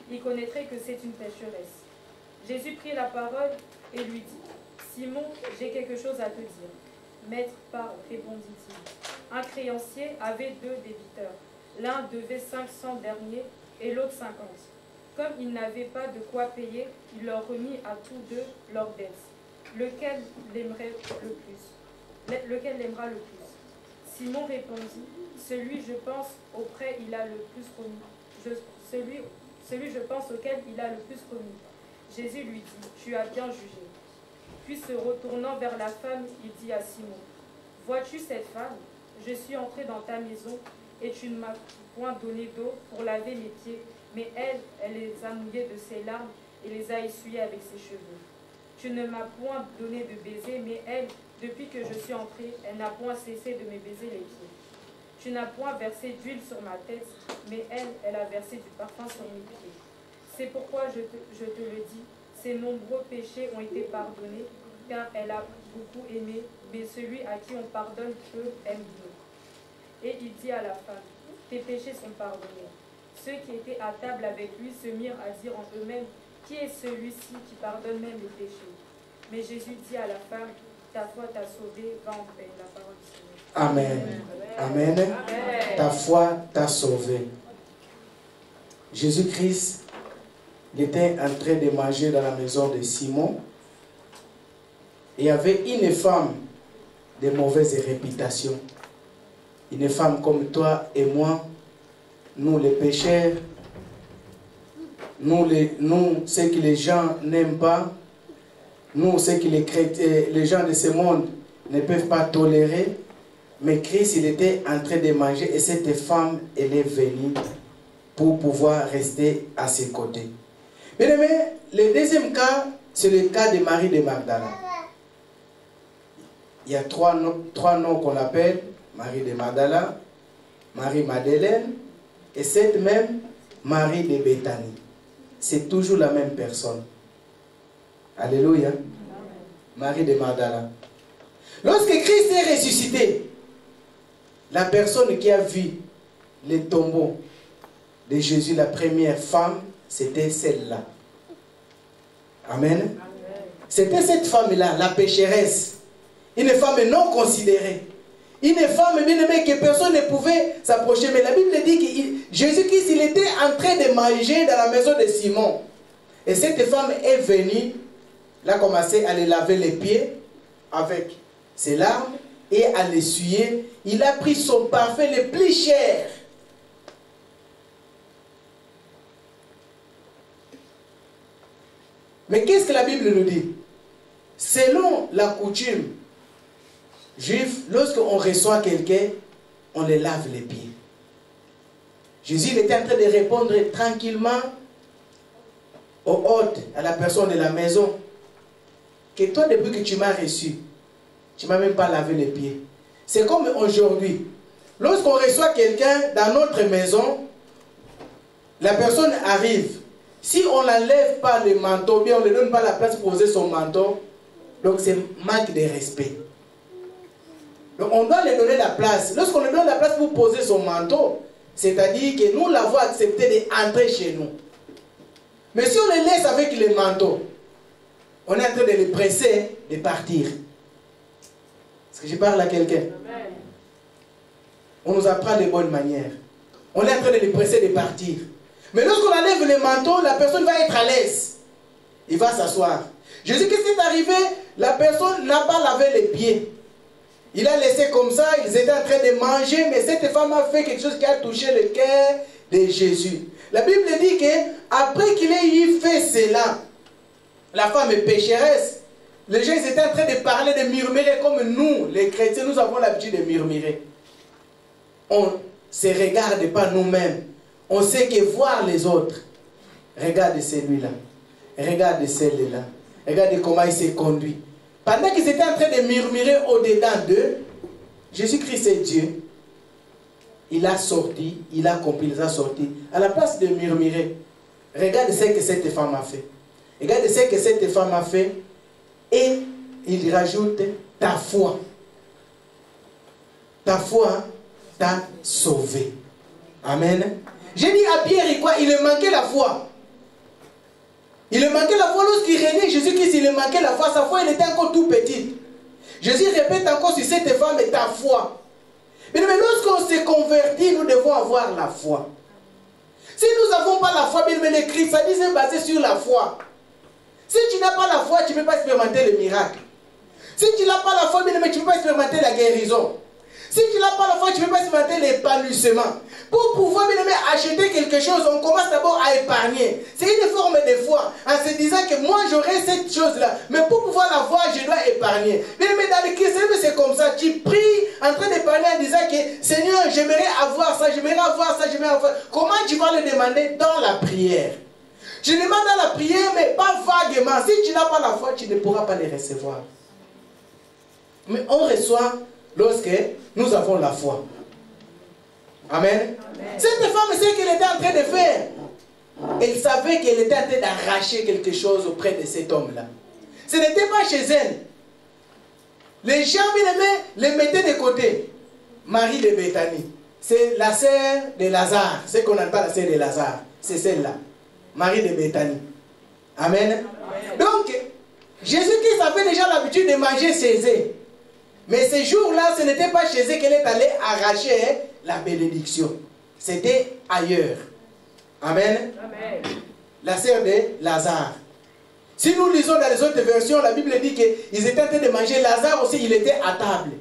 S3: Il connaîtrait que c'est une pécheresse. Jésus prit la parole et lui dit, Simon, j'ai quelque chose à te dire. Maître, parle, répondit-il. Un créancier avait 2 débiteurs. L'un devait 500 deniers et l'autre 50. Comme il n'avait pas de quoi payer, il leur remit à tous 2 leurs dettes. Lequel l'aimera le plus? Simon répondit, celui je pense auquel il a le plus remis. Celui je pense auquel il a le plus remis. Jésus lui dit, tu as bien jugé. Puis se retournant vers la femme, il dit à Simon, vois-tu cette femme? Je suis entré dans ta maison et tu ne m'as point donné d'eau pour laver mes pieds, mais elle les a mouillés de ses larmes et les a essuyés avec ses cheveux. Tu ne m'as point donné de baiser, mais elle, depuis que je suis entrée, elle n'a point cessé de me baiser les pieds. Tu n'as point versé d'huile sur ma tête, mais elle a versé du parfum sur mes pieds. C'est pourquoi je te le dis, ses nombreux péchés ont été pardonnés, car elle a beaucoup aimé, mais celui à qui on pardonne peu aime Dieu. Et il dit à la femme, tes péchés sont pardonnés. Ceux qui étaient à table avec lui se mirent à dire en eux-mêmes, qui est celui-ci qui pardonne même les péchés? Mais Jésus dit à la femme, ta foi t'a sauvée, va en paix. La parole du Seigneur.
S4: Amen. Amen. Amen. Ta foi t'a sauvé. Jésus-Christ, il était en train de manger dans la maison de Simon. Et il y avait une femme de mauvaise réputation. Une femme comme toi et moi, nous les pécheurs, nous ce que les gens n'aiment pas, nous ce que les gens de ce monde ne peuvent pas tolérer. Mais Christ, il était en train de manger et cette femme, elle est venue pour pouvoir rester à ses côtés. Bien aimé, le deuxième cas, c'est le cas de Marie de Magdala. Il y a trois noms qu'on appelle Marie de Magdala, Marie-Madeleine et cette même Marie de Béthanie. C'est toujours la même personne. Alléluia. Amen. Marie de Magdala. Lorsque Christ est ressuscité, la personne qui a vu les tombeaux de Jésus, la première femme, c'était celle-là. Amen. C'était cette femme-là, la pécheresse. Une femme non considérée. Une femme bien aimée que personne ne pouvait s'approcher. Mais la Bible dit que Jésus-Christ, il était en train de manger dans la maison de Simon. Et cette femme est venue, elle a commencé à lui laver les pieds avec ses larmes et à l'essuyer, il a pris son parfum le plus cher. Mais qu'est-ce que la Bible nous dit? Selon la coutume juive, lorsqu'on reçoit quelqu'un, on le lave les pieds. Jésus était en train de répondre tranquillement au hôte, à la personne de la maison, que toi, depuis que tu m'as reçu, tu ne m'as même pas lavé les pieds. C'est comme aujourd'hui. Lorsqu'on reçoit quelqu'un dans notre maison, la personne arrive. Si on n'enlève pas le manteau, bien on ne lui donne pas la place pour poser son manteau, donc c'est manque de respect. Donc on doit lui donner la place. Lorsqu'on lui donne la place pour poser son manteau, c'est-à-dire que nous l'avons accepté d'entrer chez nous. Mais si on le laisse avec le manteau, on est en train de le presser de partir. Est-ce que je parle à quelqu'un? On nous apprend de bonnes manières. On est en train de le presser de partir. Mais lorsqu'on enlève le manteau, la personne va être à l'aise. Il va s'asseoir. Jésus, qu'est-ce qui est arrivé? La personne n'a pas lavé les pieds. Il a laissé comme ça, ils étaient en train de manger, mais cette femme a fait quelque chose qui a touché le cœur de Jésus. La Bible dit qu'après qu'il ait eu fait cela, la femme est pécheresse. Les gens étaient en train de parler, de murmurer comme nous, les chrétiens, nous avons l'habitude de murmurer. On ne se regarde pas nous-mêmes. On sait que voir les autres. Regarde celui-là. Regarde celle-là. Regarde comment il s'est conduit. Pendant qu'ils étaient en train de murmurer au-dedans d'eux, Jésus-Christ est Dieu. Il a sorti, il a accompli, il a sorti. À la place de murmurer, regarde ce que cette femme a fait. Regarde ce que cette femme a fait. Et il rajoute ta foi. Ta foi t'a sauvé. Amen. J'ai dit à Pierre, quoi? Il lui manquait la foi. Il lui manquait la foi lorsqu'il régnait Jésus-Christ, il lui manquait la foi. Sa foi, elle était encore tout petite. Jésus répète encore sur cette femme, ta foi. Mais lorsqu'on se convertit, nous devons avoir la foi. Si nous n'avons pas la foi, bien le Christ, ça dit c'est basé sur la foi. Si tu n'as pas la foi, tu ne peux pas expérimenter le miracle. Si tu n'as pas la foi, bien tu ne peux pas expérimenter la guérison. Si tu n'as pas la foi, tu ne peux pas expérimenter l'épanouissement. Pour pouvoir bien acheter quelque chose, on commence d'abord à épargner. C'est une forme de foi, en se disant que moi j'aurai cette chose-là. Mais pour pouvoir l'avoir, je dois épargner. Mais dans le christianisme, c'est comme ça. Tu pries en train d'épargner en disant que Seigneur, j'aimerais avoir ça, j'aimerais avoir ça, j'aimerais avoir. Comment tu vas le demander? Dans la prière. Je demande dans la prière, mais pas vaguement. Si tu n'as pas la foi, tu ne pourras pas les recevoir. Mais on reçoit lorsque nous avons la foi. Amen. Amen. Cette femme, c'est ce qu'elle était en train de faire. Elle savait qu'elle était en train d'arracher quelque chose auprès de cet homme-là. Ce n'était pas chez elle. Les gens les mettaient de côté. Marie de Béthanie. C'est la sœur de Lazare. C'est qu'on appelle la sœur de Lazare. C'est celle-là. Marie de Béthanie. Amen. Amen. Donc, Jésus-Christ avait déjà l'habitude de manger César. Mais ce jour-là, ce n'était pas chez eux qu'elle est allée arracher la bénédiction. C'était ailleurs. Amen. Amen. La sœur de Lazare. Si nous lisons dans les autres versions, la Bible dit qu'ils étaient en train de manger. Lazare aussi, il était à table.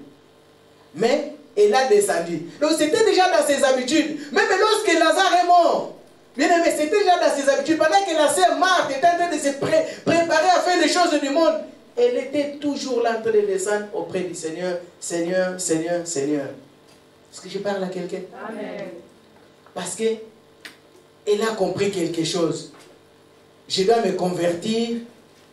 S4: Mais elle a descendu. Donc c'était déjà dans ses habitudes. Même lorsque Lazare est mort, bien aimé, c'était déjà dans ses habitudes. Pendant que la sœur Marthe était en train de se préparer à faire les choses du monde, elle était toujours là en train de descendre auprès du Seigneur. Seigneur, Seigneur, Seigneur. Est-ce que je parle à quelqu'un? Amen. Parce qu'elle a compris quelque chose. Je dois me convertir,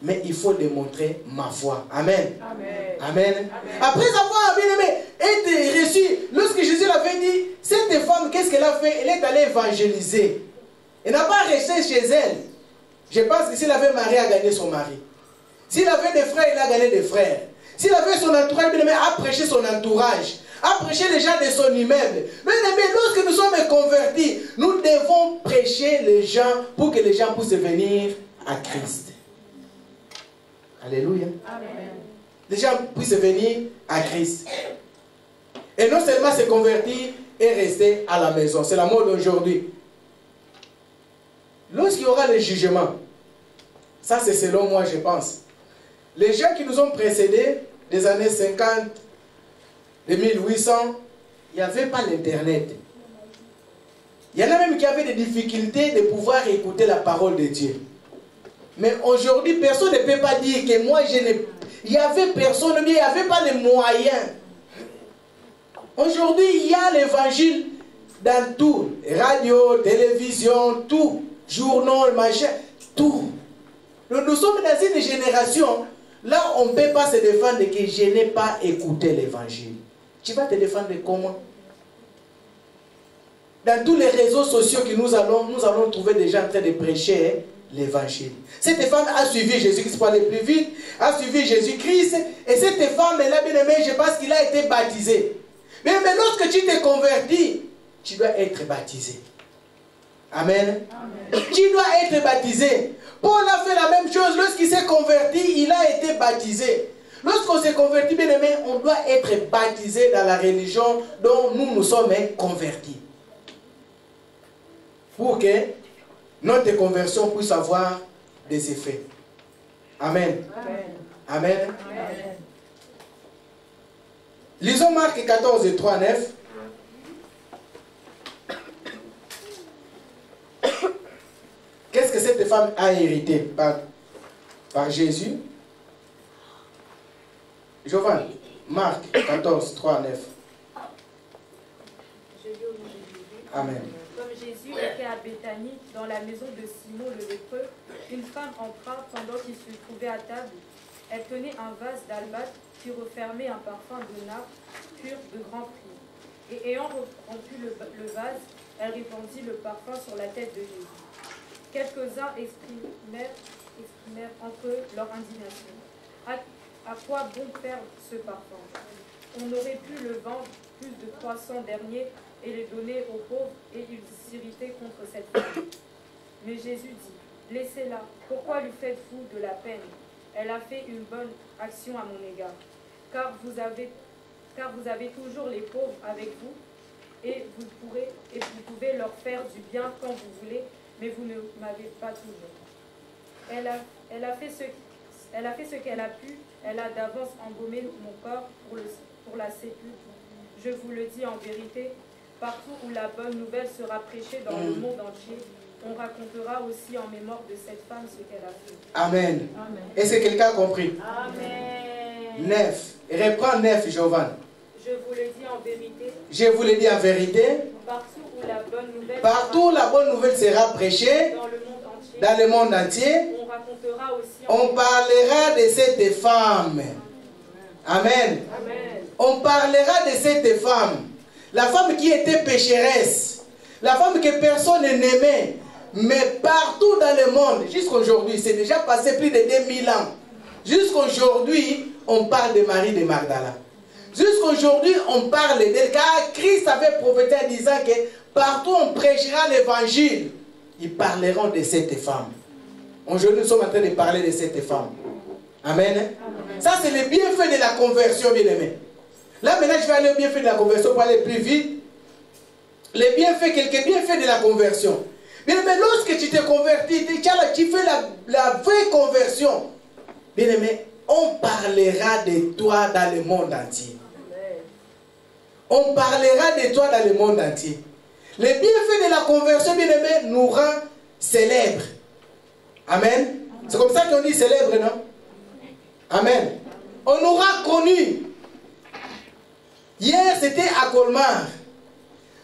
S4: mais il faut démontrer ma foi. Amen. Amen. Amen. Amen. Après avoir, bien aimé, été reçu, lorsque Jésus l'avait dit, cette femme, qu'est-ce qu'elle a fait? Elle est allée évangéliser. Elle n'a pas resté chez elle. Je pense que s'il avait marié, a gagné son mari. S'il avait des frères, il a gagné des frères. S'il avait son entourage, bien aimé, a prêché son entourage. A prêché les gens de son immeuble. Bien aimé, lorsque nous sommes convertis, nous devons prêcher les gens pour que les gens puissent venir à Christ. Alléluia. Amen. Les gens puissent venir à Christ. Et non seulement se convertir et rester à la maison. C'est la mode aujourd'hui. Lorsqu'il y aura le jugement, ça c'est selon moi je pense. Les gens qui nous ont précédés des années 50, de 1800, il n'y avait pas l'Internet. Il y en a même qui avaient des difficultés de pouvoir écouter la parole de Dieu. Mais aujourd'hui, personne ne peut pas dire que moi, il n'y avait personne, il n'y avait pas les moyens. Aujourd'hui, il y a l'évangile dans tout. Radio, télévision, tout. Journaux, machin, tout. Nous sommes dans une génération, là, on ne peut pas se défendre que je n'ai pas écouté l'évangile. Tu vas te défendre comment? Dans tous les réseaux sociaux que nous allons trouver des gens en train de prêcher l'évangile. Cette femme a suivi Jésus-Christ pour aller plus vite, a suivi Jésus-Christ, et cette femme, elle a bien aimé, je pense qu'il a été baptisé. Mais lorsque tu te convertis, tu dois être baptisé. Amen. Amen. Tu dois être baptisé. Paul a fait la même chose lorsqu'il s'est converti, il a été baptisé. Lorsqu'on s'est converti, bien aimé, on doit être baptisé dans la religion dont nous sommes convertis. Pour que notre conversion puisse avoir des effets. Amen. Amen. Amen. Amen. Lisons Marc 14, 3, 9. Qu'est-ce que cette femme a hérité par Jésus? Giovanni, Marc 14, 3, 9. Amen.
S3: Comme Jésus était à Béthanie, dans la maison de Simon le lépreux, une femme entra pendant qu'il se trouvait à table. Elle tenait un vase d'albâtre qui renfermait un parfum de nard pur de grand prix. Et ayant rempli le vase, elle répandit le parfum sur la tête de Jésus. Quelques-uns exprimèrent entre eux leur indignation. À quoi bon faire ce parfum? On aurait pu le vendre plus de 300 derniers et les donner aux pauvres, et ils s'irritaient contre cette femme. Mais Jésus dit, laissez-la, pourquoi lui faites-vous de la peine? Elle a fait une bonne action à mon égard. Car vous avez toujours les pauvres avec vous, et vous pouvez leur faire du bien quand vous voulez, mais vous ne m'avez pas toujours. Elle a fait ce qu'elle a pu, elle a d'avance embaumé mon corps pour la sépulture. Je vous le dis en vérité, partout où la bonne nouvelle sera prêchée dans le monde entier, on racontera aussi en mémoire de cette femme ce qu'elle a fait.
S4: Amen. Amen. Est-ce que quelqu'un a compris?
S3: Amen.
S4: 9. Reprends 9, Giovanni.
S3: Je vous le dis en vérité.
S4: Je vous le dis en vérité.
S3: Partout où
S4: la bonne nouvelle sera prêchée dans le monde entier,
S3: on racontera aussi
S4: on parlera de cette femme. Amen.
S3: Amen.
S4: On parlera de cette femme. La femme qui était pécheresse. La femme que personne n'aimait. Mais partout dans le monde, jusqu'aujourd'hui, c'est déjà passé plus de 2000 ans. Jusqu'aujourd'hui, on parle de Marie de Magdala. Jusqu'aujourd'hui, on parle d'elle. Car Christ avait prophétisé en disant que partout on prêchera l'évangile. Ils parleront de cette femme. Aujourd'hui, nous sommes en train de parler de cette femme. Amen. Amen. Ça, c'est le bienfait de la conversion, bien-aimé. Là, maintenant, je vais aller au bienfait de la conversion pour aller plus vite. Les bienfaits, quelques bienfaits de la conversion. Bien-aimé, lorsque tu te convertis, tu fais la vraie conversion. Bien-aimé, on parlera de toi dans le monde entier. On parlera de toi dans le monde entier. Les bienfaits de la conversion, bien-aimé, nous rend célèbres. Amen. C'est comme ça qu'on dit célèbre, non? Amen. On nous rend connus. Hier, c'était à Colmar.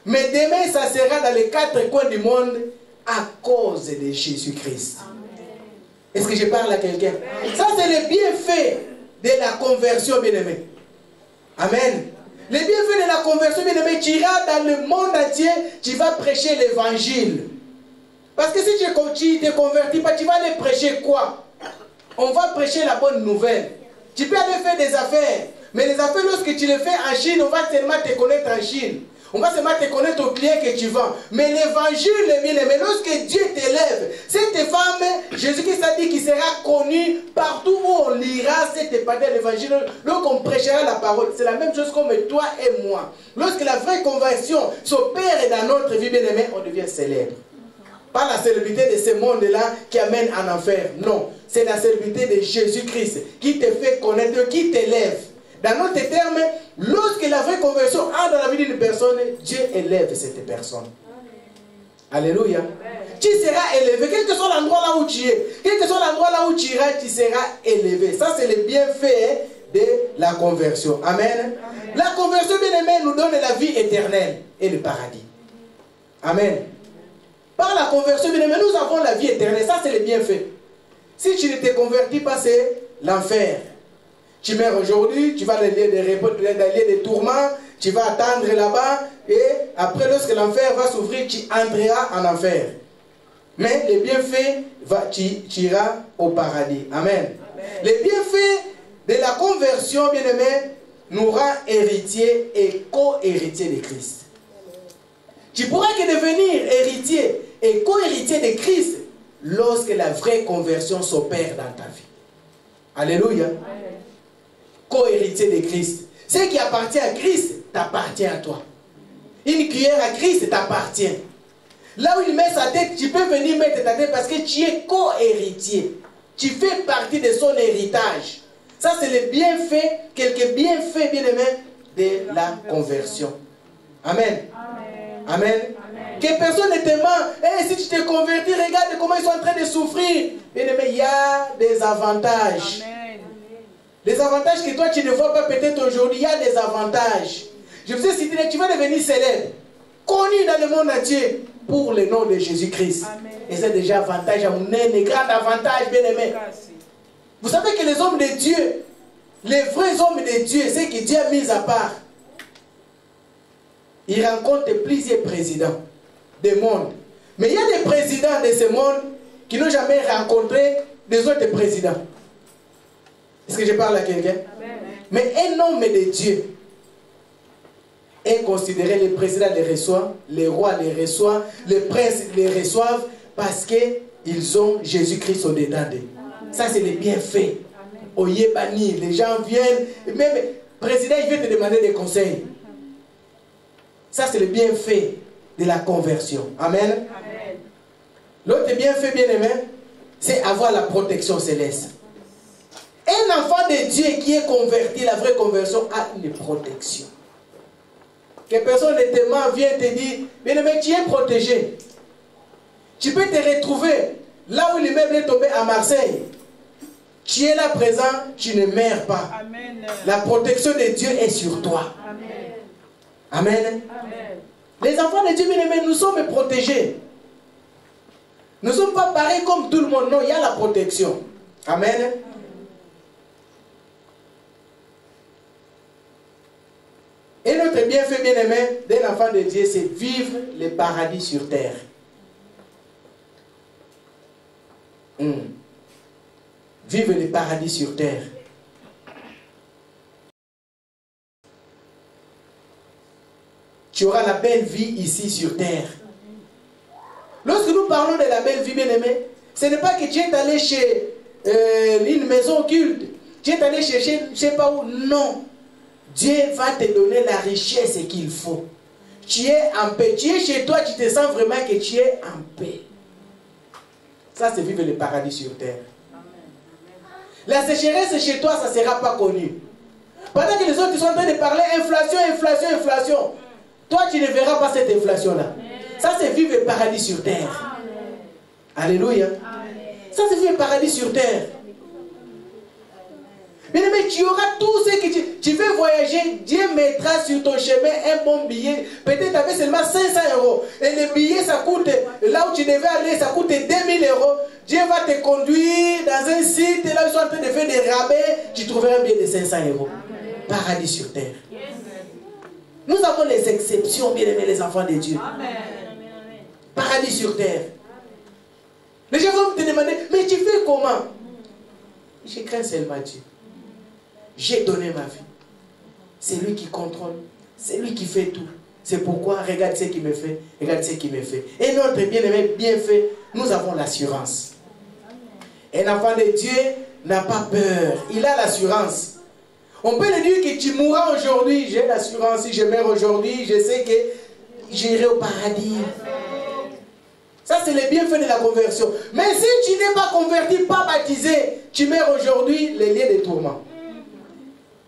S4: Mais demain, ça sera dans les 4 coins du monde à cause de Jésus-Christ. Est-ce que je parle à quelqu'un? Ça, c'est le bienfait de la conversion, bien-aimé. Amen. Le bienfait de la conversion, bien-aimé, tu iras dans le monde entier, tu vas prêcher l'évangile. Parce que si tu ne te convertis pas, tu vas aller prêcher quoi? On va prêcher la bonne nouvelle. Tu peux aller faire des affaires. Mais les affaires, lorsque tu les fais en Chine, on va tellement te connaître en Chine. On va seulement te connaître au client que tu vends. Mais l'évangile, bien-aimé, lorsque Dieu t'élève, cette femme, Jésus-Christ a dit qu'il sera connu partout où on lira cette parole de l'évangile. Lorsqu'on prêchera la parole, c'est la même chose comme toi et moi. Lorsque la vraie conversion s'opère dans notre vie, bien-aimé, on devient célèbre. Pas la célébrité de ce monde-là qui amène en enfer. Non, c'est la célébrité de Jésus-Christ qui te fait connaître, qui t'élève. Dans notre terme, lorsque la vraie conversion entre dans la vie d'une personne, Dieu élève cette personne. Alléluia. Tu seras élevé, quel que soit l'endroit là où tu es, quel que soit l'endroit là où tu iras, tu seras élevé. Ça, c'est le bienfait de la conversion. Amen. La conversion, bien aimé, nous donne la vie éternelle et le paradis. Amen. Par la conversion, bien aimé, nous avons la vie éternelle. Ça, c'est le bienfait. Si tu ne te convertis pas, c'est l'enfer. Tu meurs aujourd'hui, tu vas dans les lieux de tourments, tu vas attendre là-bas, et après, lorsque l'enfer va s'ouvrir, tu entreras en enfer. Mais les bienfaits, tu iras au paradis. Amen. Les bienfaits de la conversion, bien aimé, nous rend héritiers et co-héritiers de Christ. Tu pourras que devenir héritier et co-héritier de Christ lorsque la vraie conversion s'opère dans ta vie. Alléluia. Co-héritier de Christ. Ce qui appartient à Christ t'appartient à toi. Une cuillère à Christ t'appartient. Là où il met sa tête, tu peux venir mettre ta tête parce que tu es co-héritier. Tu fais partie de son héritage. Ça, c'est le bienfait, quelques bienfaits, bien aimés, de la conversion. Amen. Amen. Que personne ne te ment. Hey, si tu te convertis, regarde comment ils sont en train de souffrir. Bien aimé, il y a des avantages. Amen. Des avantages que toi, tu ne vois pas peut-être aujourd'hui. Il y a des avantages. Je vous ai cité, tu vas devenir célèbre, connu dans le monde entier pour le nom de Jésus-Christ. Et c'est déjà avantage à mon aîné, grand avantage, bien aimé. Vous savez que les hommes de Dieu, les vrais hommes de Dieu, ceux que Dieu a mis à part, ils rencontrent plusieurs présidents du monde. Mais il y a des présidents de ce monde qui n'ont jamais rencontré des autres présidents. Est-ce que je parle à quelqu'un? Mais un homme de Dieu est considéré, les présidents les reçoivent, les rois les reçoivent, les princes les reçoivent parce qu'ils ont Jésus-Christ au-dedans d'eux. Ça, c'est le bienfait. Au Yébani, les gens viennent, même le président, il vient te demander des conseils. Ça, c'est le bienfait de la conversion. Amen. L'autre bienfait, bien aimé, c'est avoir la protection céleste. Un enfant de Dieu qui est converti, la vraie conversion, a une protection. Que personne ne te ment, vient te dire, bien aimé, tu es protégé. Tu peux te retrouver là où l'immeuble est tombé à Marseille. Tu es là présent, tu ne meurs pas. Amen. La protection de Dieu est sur toi. Amen. Amen. Amen. Les enfants de Dieu, bien aimés, nous sommes protégés. Nous ne sommes pas pareils comme tout le monde. Non, il y a la protection. Amen. Et notre bienfait, bien aimé, d'un enfant de Dieu, c'est vivre le paradis sur terre. Vivre le paradis sur terre. Tu auras la belle vie ici sur terre. Lorsque nous parlons de la belle vie, bien aimé, ce n'est pas que tu es allé chez une maison culte, tu es allé chercher, je ne sais pas où, non. Dieu va te donner la richesse qu'il faut. Tu es en paix. Tu es chez toi, tu te sens vraiment que tu es en paix. Ça, c'est vivre le paradis sur terre. La sécheresse chez toi, ça ne sera pas connu. Pendant que les autres sont en train de parler inflation, inflation, inflation, toi, tu ne verras pas cette inflation-là. Ça, c'est vivre le paradis sur terre. Alléluia. Ça, c'est vivre le paradis sur terre. Bien aimé, tu auras tout ce que tu veux voyager. Dieu mettra sur ton chemin un bon billet. Peut-être avec seulement 500 €. Et le billet, ça coûte, là où tu devais aller, ça coûte 2000 €. Dieu va te conduire dans un site, là où ils sont en train de faire des rabais. Tu trouveras un billet de 500 €. Paradis sur terre. Nous avons les exceptions, bien aimés, les enfants de Dieu. Paradis sur terre. Les gens vont te demander, mais tu fais comment? Je crains seulement Dieu. J'ai donné ma vie. C'est lui qui contrôle. C'est lui qui fait tout. C'est pourquoi, regarde ce qu'il me fait. Regarde ce qu'il me fait. Et notre bien-aimé, bien fait, nous avons l'assurance. Un enfant de Dieu n'a pas peur. Il a l'assurance. On peut lui dire que tu mourras aujourd'hui. J'ai l'assurance. Si je meurs aujourd'hui, je sais que j'irai au paradis. Ça, c'est le bienfait de la conversion. Mais si tu n'es pas converti, pas baptisé, tu meurs aujourd'hui, les liens de tourment.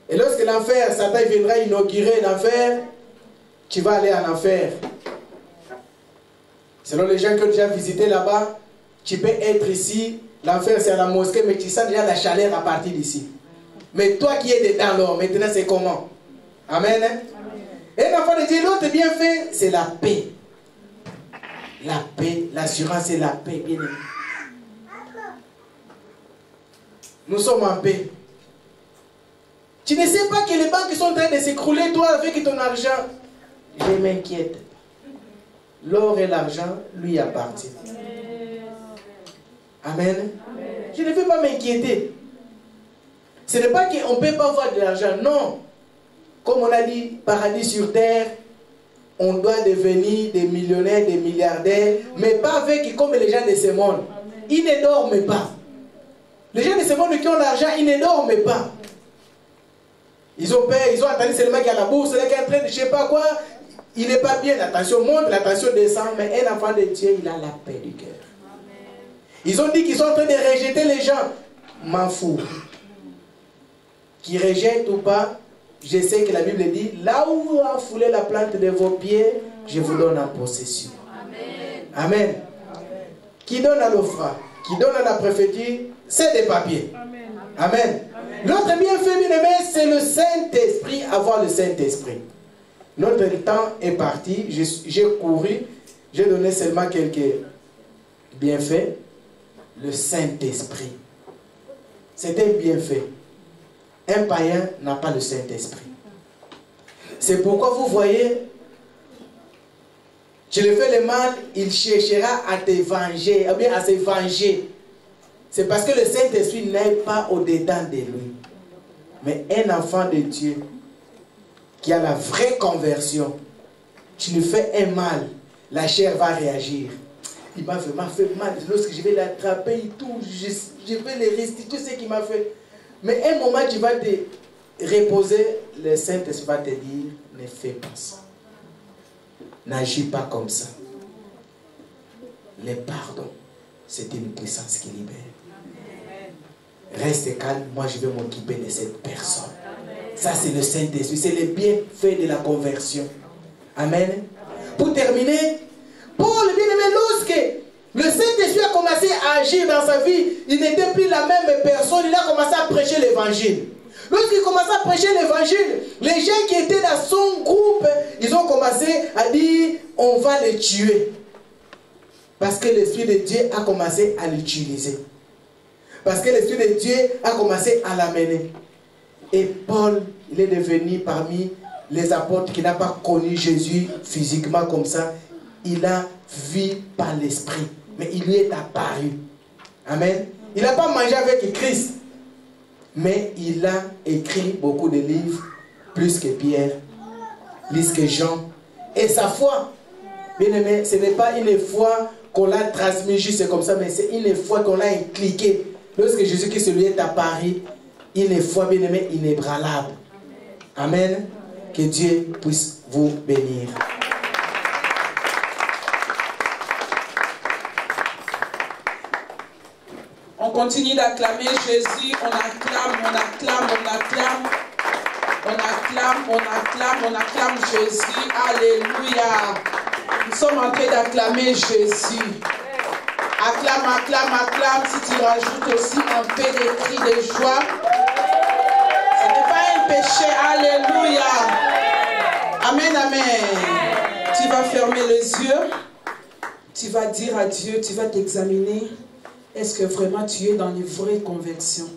S4: Et lorsque l'enfer, Satan viendra inaugurer l'enfer, tu vas aller en enfer. Selon les gens qui ont déjà visité là-bas, tu peux être ici, l'enfer c'est à la mosquée, mais tu sens déjà la chaleur à partir d'ici. Mais toi qui es dedans, alors, maintenant c'est comment? Amen. Hein? Et l'enfant de Dieu, l'autre bienfait, c'est la paix. La paix, l'assurance et la paix, bien aimé. Nous sommes en paix. Tu ne sais pas que les banques sont en train de s'écrouler, toi, avec ton argent. Je m'inquiète. L'or et l'argent lui appartiennent. Amen. Amen. Je ne veux pas m'inquiéter. Ce n'est pas qu'on ne peut pas avoir de l'argent. Non. Comme on a dit, paradis sur terre, on doit devenir des millionnaires, des milliardaires, mais pas avec comme les gens de ce monde. Ils ne dorment pas. Les gens de ce monde qui ont l'argent, ils ne dorment pas. Ils ont peur, ils ont attendu seulement qu'il y a la bourse, là qui est en train de je ne sais pas quoi. Il n'est pas bien, la tension monte, la tension descend, mais un enfant de Dieu, il a la paix du cœur. Ils ont dit qu'ils sont en train de rejeter les gens. M'en fous. Qui rejettent ou pas, je sais que la Bible dit, là où vous avez foulé la plante de vos pieds, je vous donne en possession. Amen. Amen. Amen. Qui donne à l'offrande, qui donne à la prophétie, c'est des papiers. Amen. Amen. L'autre bienfait, bien aimé, c'est le Saint-Esprit, avoir le Saint-Esprit. Notre temps est parti, j'ai couru, j'ai donné seulement quelques bienfaits. Le Saint-Esprit. C'est un bienfait. Un païen n'a pas le Saint-Esprit. C'est pourquoi vous voyez, tu le fais le mal, il cherchera à te venger, ou bien à se venger. C'est parce que le Saint-Esprit n'est pas au-dedans de lui. Mais un enfant de Dieu qui a la vraie conversion, tu lui fais un mal, la chair va réagir. Il m'a vraiment fait mal. Lorsque je vais l'attraper et tout, je vais le restituer ce qu'il m'a fait. Mais un moment, tu vas te reposer, le Saint-Esprit va te dire, ne fais pas ça. N'agis pas comme ça. Le pardon, c'est une puissance qui libère. Reste calme, moi je vais m'occuper de cette personne. Ça c'est le Saint-Esprit, c'est le bienfait de la conversion. Amen. Pour terminer, Paul, bien aimé, lorsque le Saint-Esprit a commencé à agir dans sa vie, il n'était plus la même personne, il a commencé à prêcher l'évangile. Lorsqu'il commençait à prêcher l'évangile, les gens qui étaient dans son groupe, ils ont commencé à dire, on va les tuer. Parce que l'Esprit de Dieu a commencé à l'utiliser. Parce que l'Esprit de Dieu a commencé à l'amener. Et Paul, il est devenu parmi les apôtres qui n'a pas connu Jésus physiquement comme ça. Il a vu par l'Esprit. Mais il lui est apparu. Amen. Il n'a pas mangé avec Christ. Mais il a écrit beaucoup de livres, plus que Pierre, plus que Jean. Et sa foi, bien aimé, ce n'est pas une foi qu'on l'a transmise juste comme ça, mais c'est une foi qu'on l'a impliquée. Lorsque Jésus-Christ lui est apparu, une foi, bien aimé, inébranlable. Amen. Que Dieu puisse vous bénir.
S1: On continue d'acclamer Jésus, on acclame, on acclame, on acclame, on acclame, on acclame, on acclame Jésus. Alléluia. Nous sommes en train d'acclamer Jésus. Acclame, acclame, acclame. Si tu rajoutes aussi un peu de cris de joie, ce n'est pas un péché. Alléluia. Amen, amen. Tu vas fermer les yeux. Tu vas dire à Dieu, tu vas t'examiner. Est-ce que vraiment tu es dans les vraies conversions?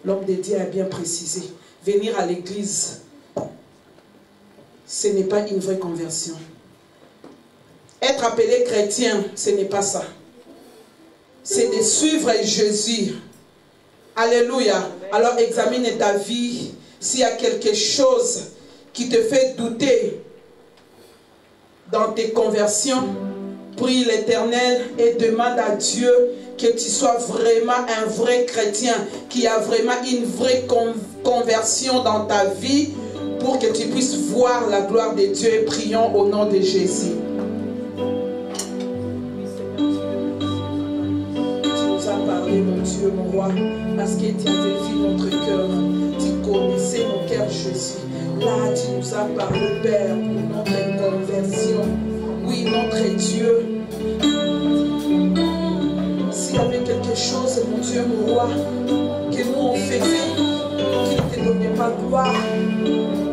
S1: L'homme de Dieu a bien précisé. Venir à l'église, ce n'est pas une vraie conversion. Être appelé chrétien, ce n'est pas ça. C'est de suivre Jésus. Alléluia. Alors examine ta vie. S'il y a quelque chose qui te fait douter dans tes conversions, prie l'Éternel et demande à Dieu que tu sois vraiment un vrai chrétien, qui a vraiment une vraie conversion dans ta vie, pour que tu puisses voir la gloire de Dieu. Et prions au nom de Jésus. Tu nous as parlé, mon Dieu, mon roi, parce que tu avais vu notre cœur. Tu connaissez mon cœur, Jésus. Là, tu nous as parlé, Père, pour notre conversion. Oui, notre Dieu. S'il y avait quelque chose, mon Dieu, mon roi, que nous on faisait, qui ne te donnait pas gloire,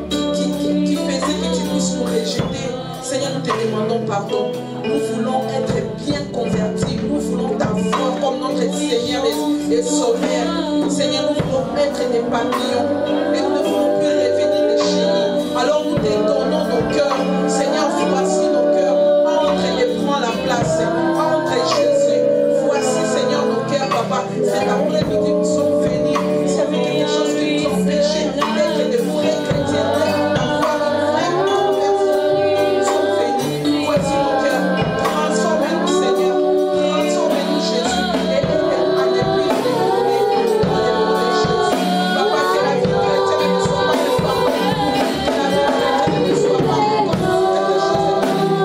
S1: qui faisait que tu puisses nous rejeter. Seigneur, nous te demandons pardon. Nous voulons être bien convertis. Nous voulons t'avoir comme notre Seigneur et Sauveur. Seigneur, nous voulons mettre des papillons et nous ne voulons plus revenir les chéris. Alors nous te donnons nos cœurs. Seigneur, voici nos cœurs. Entre et prends la place. Entre Jésus. Voici, Seigneur, nos cœurs, Papa. C'est après-midi nous sommes venus. S'il y avait quelque chose qui nous empêchait d'être des vrais chrétiens, d'avoir une vraie conversion, nous sommes venus. Voici nos cœurs. Transformez-nous, Seigneur. Transformez-nous, Jésus. Et à l'épée de Jésus. Papa, que la vie chrétienne ne soit pas de pardon. Que la vie chrétienne ne soit pas comme quelque chose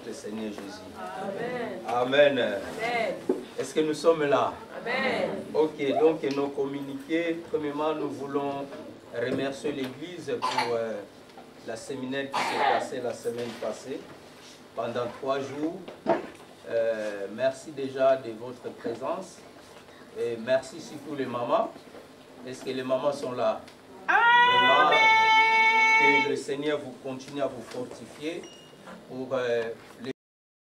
S1: de
S5: Seigneur Jésus. Amen. Amen. Est-ce que nous sommes là? Amen. Ok, donc nos communiqués, premièrement, nous voulons remercier l'Église pour la séminaire qui s'est passée la semaine passée, pendant 3 jours. Merci déjà de votre présence. Et merci surtout les mamans. Est-ce que les mamans sont là? Vraiment, que le Seigneur vous continue à vous fortifier pour les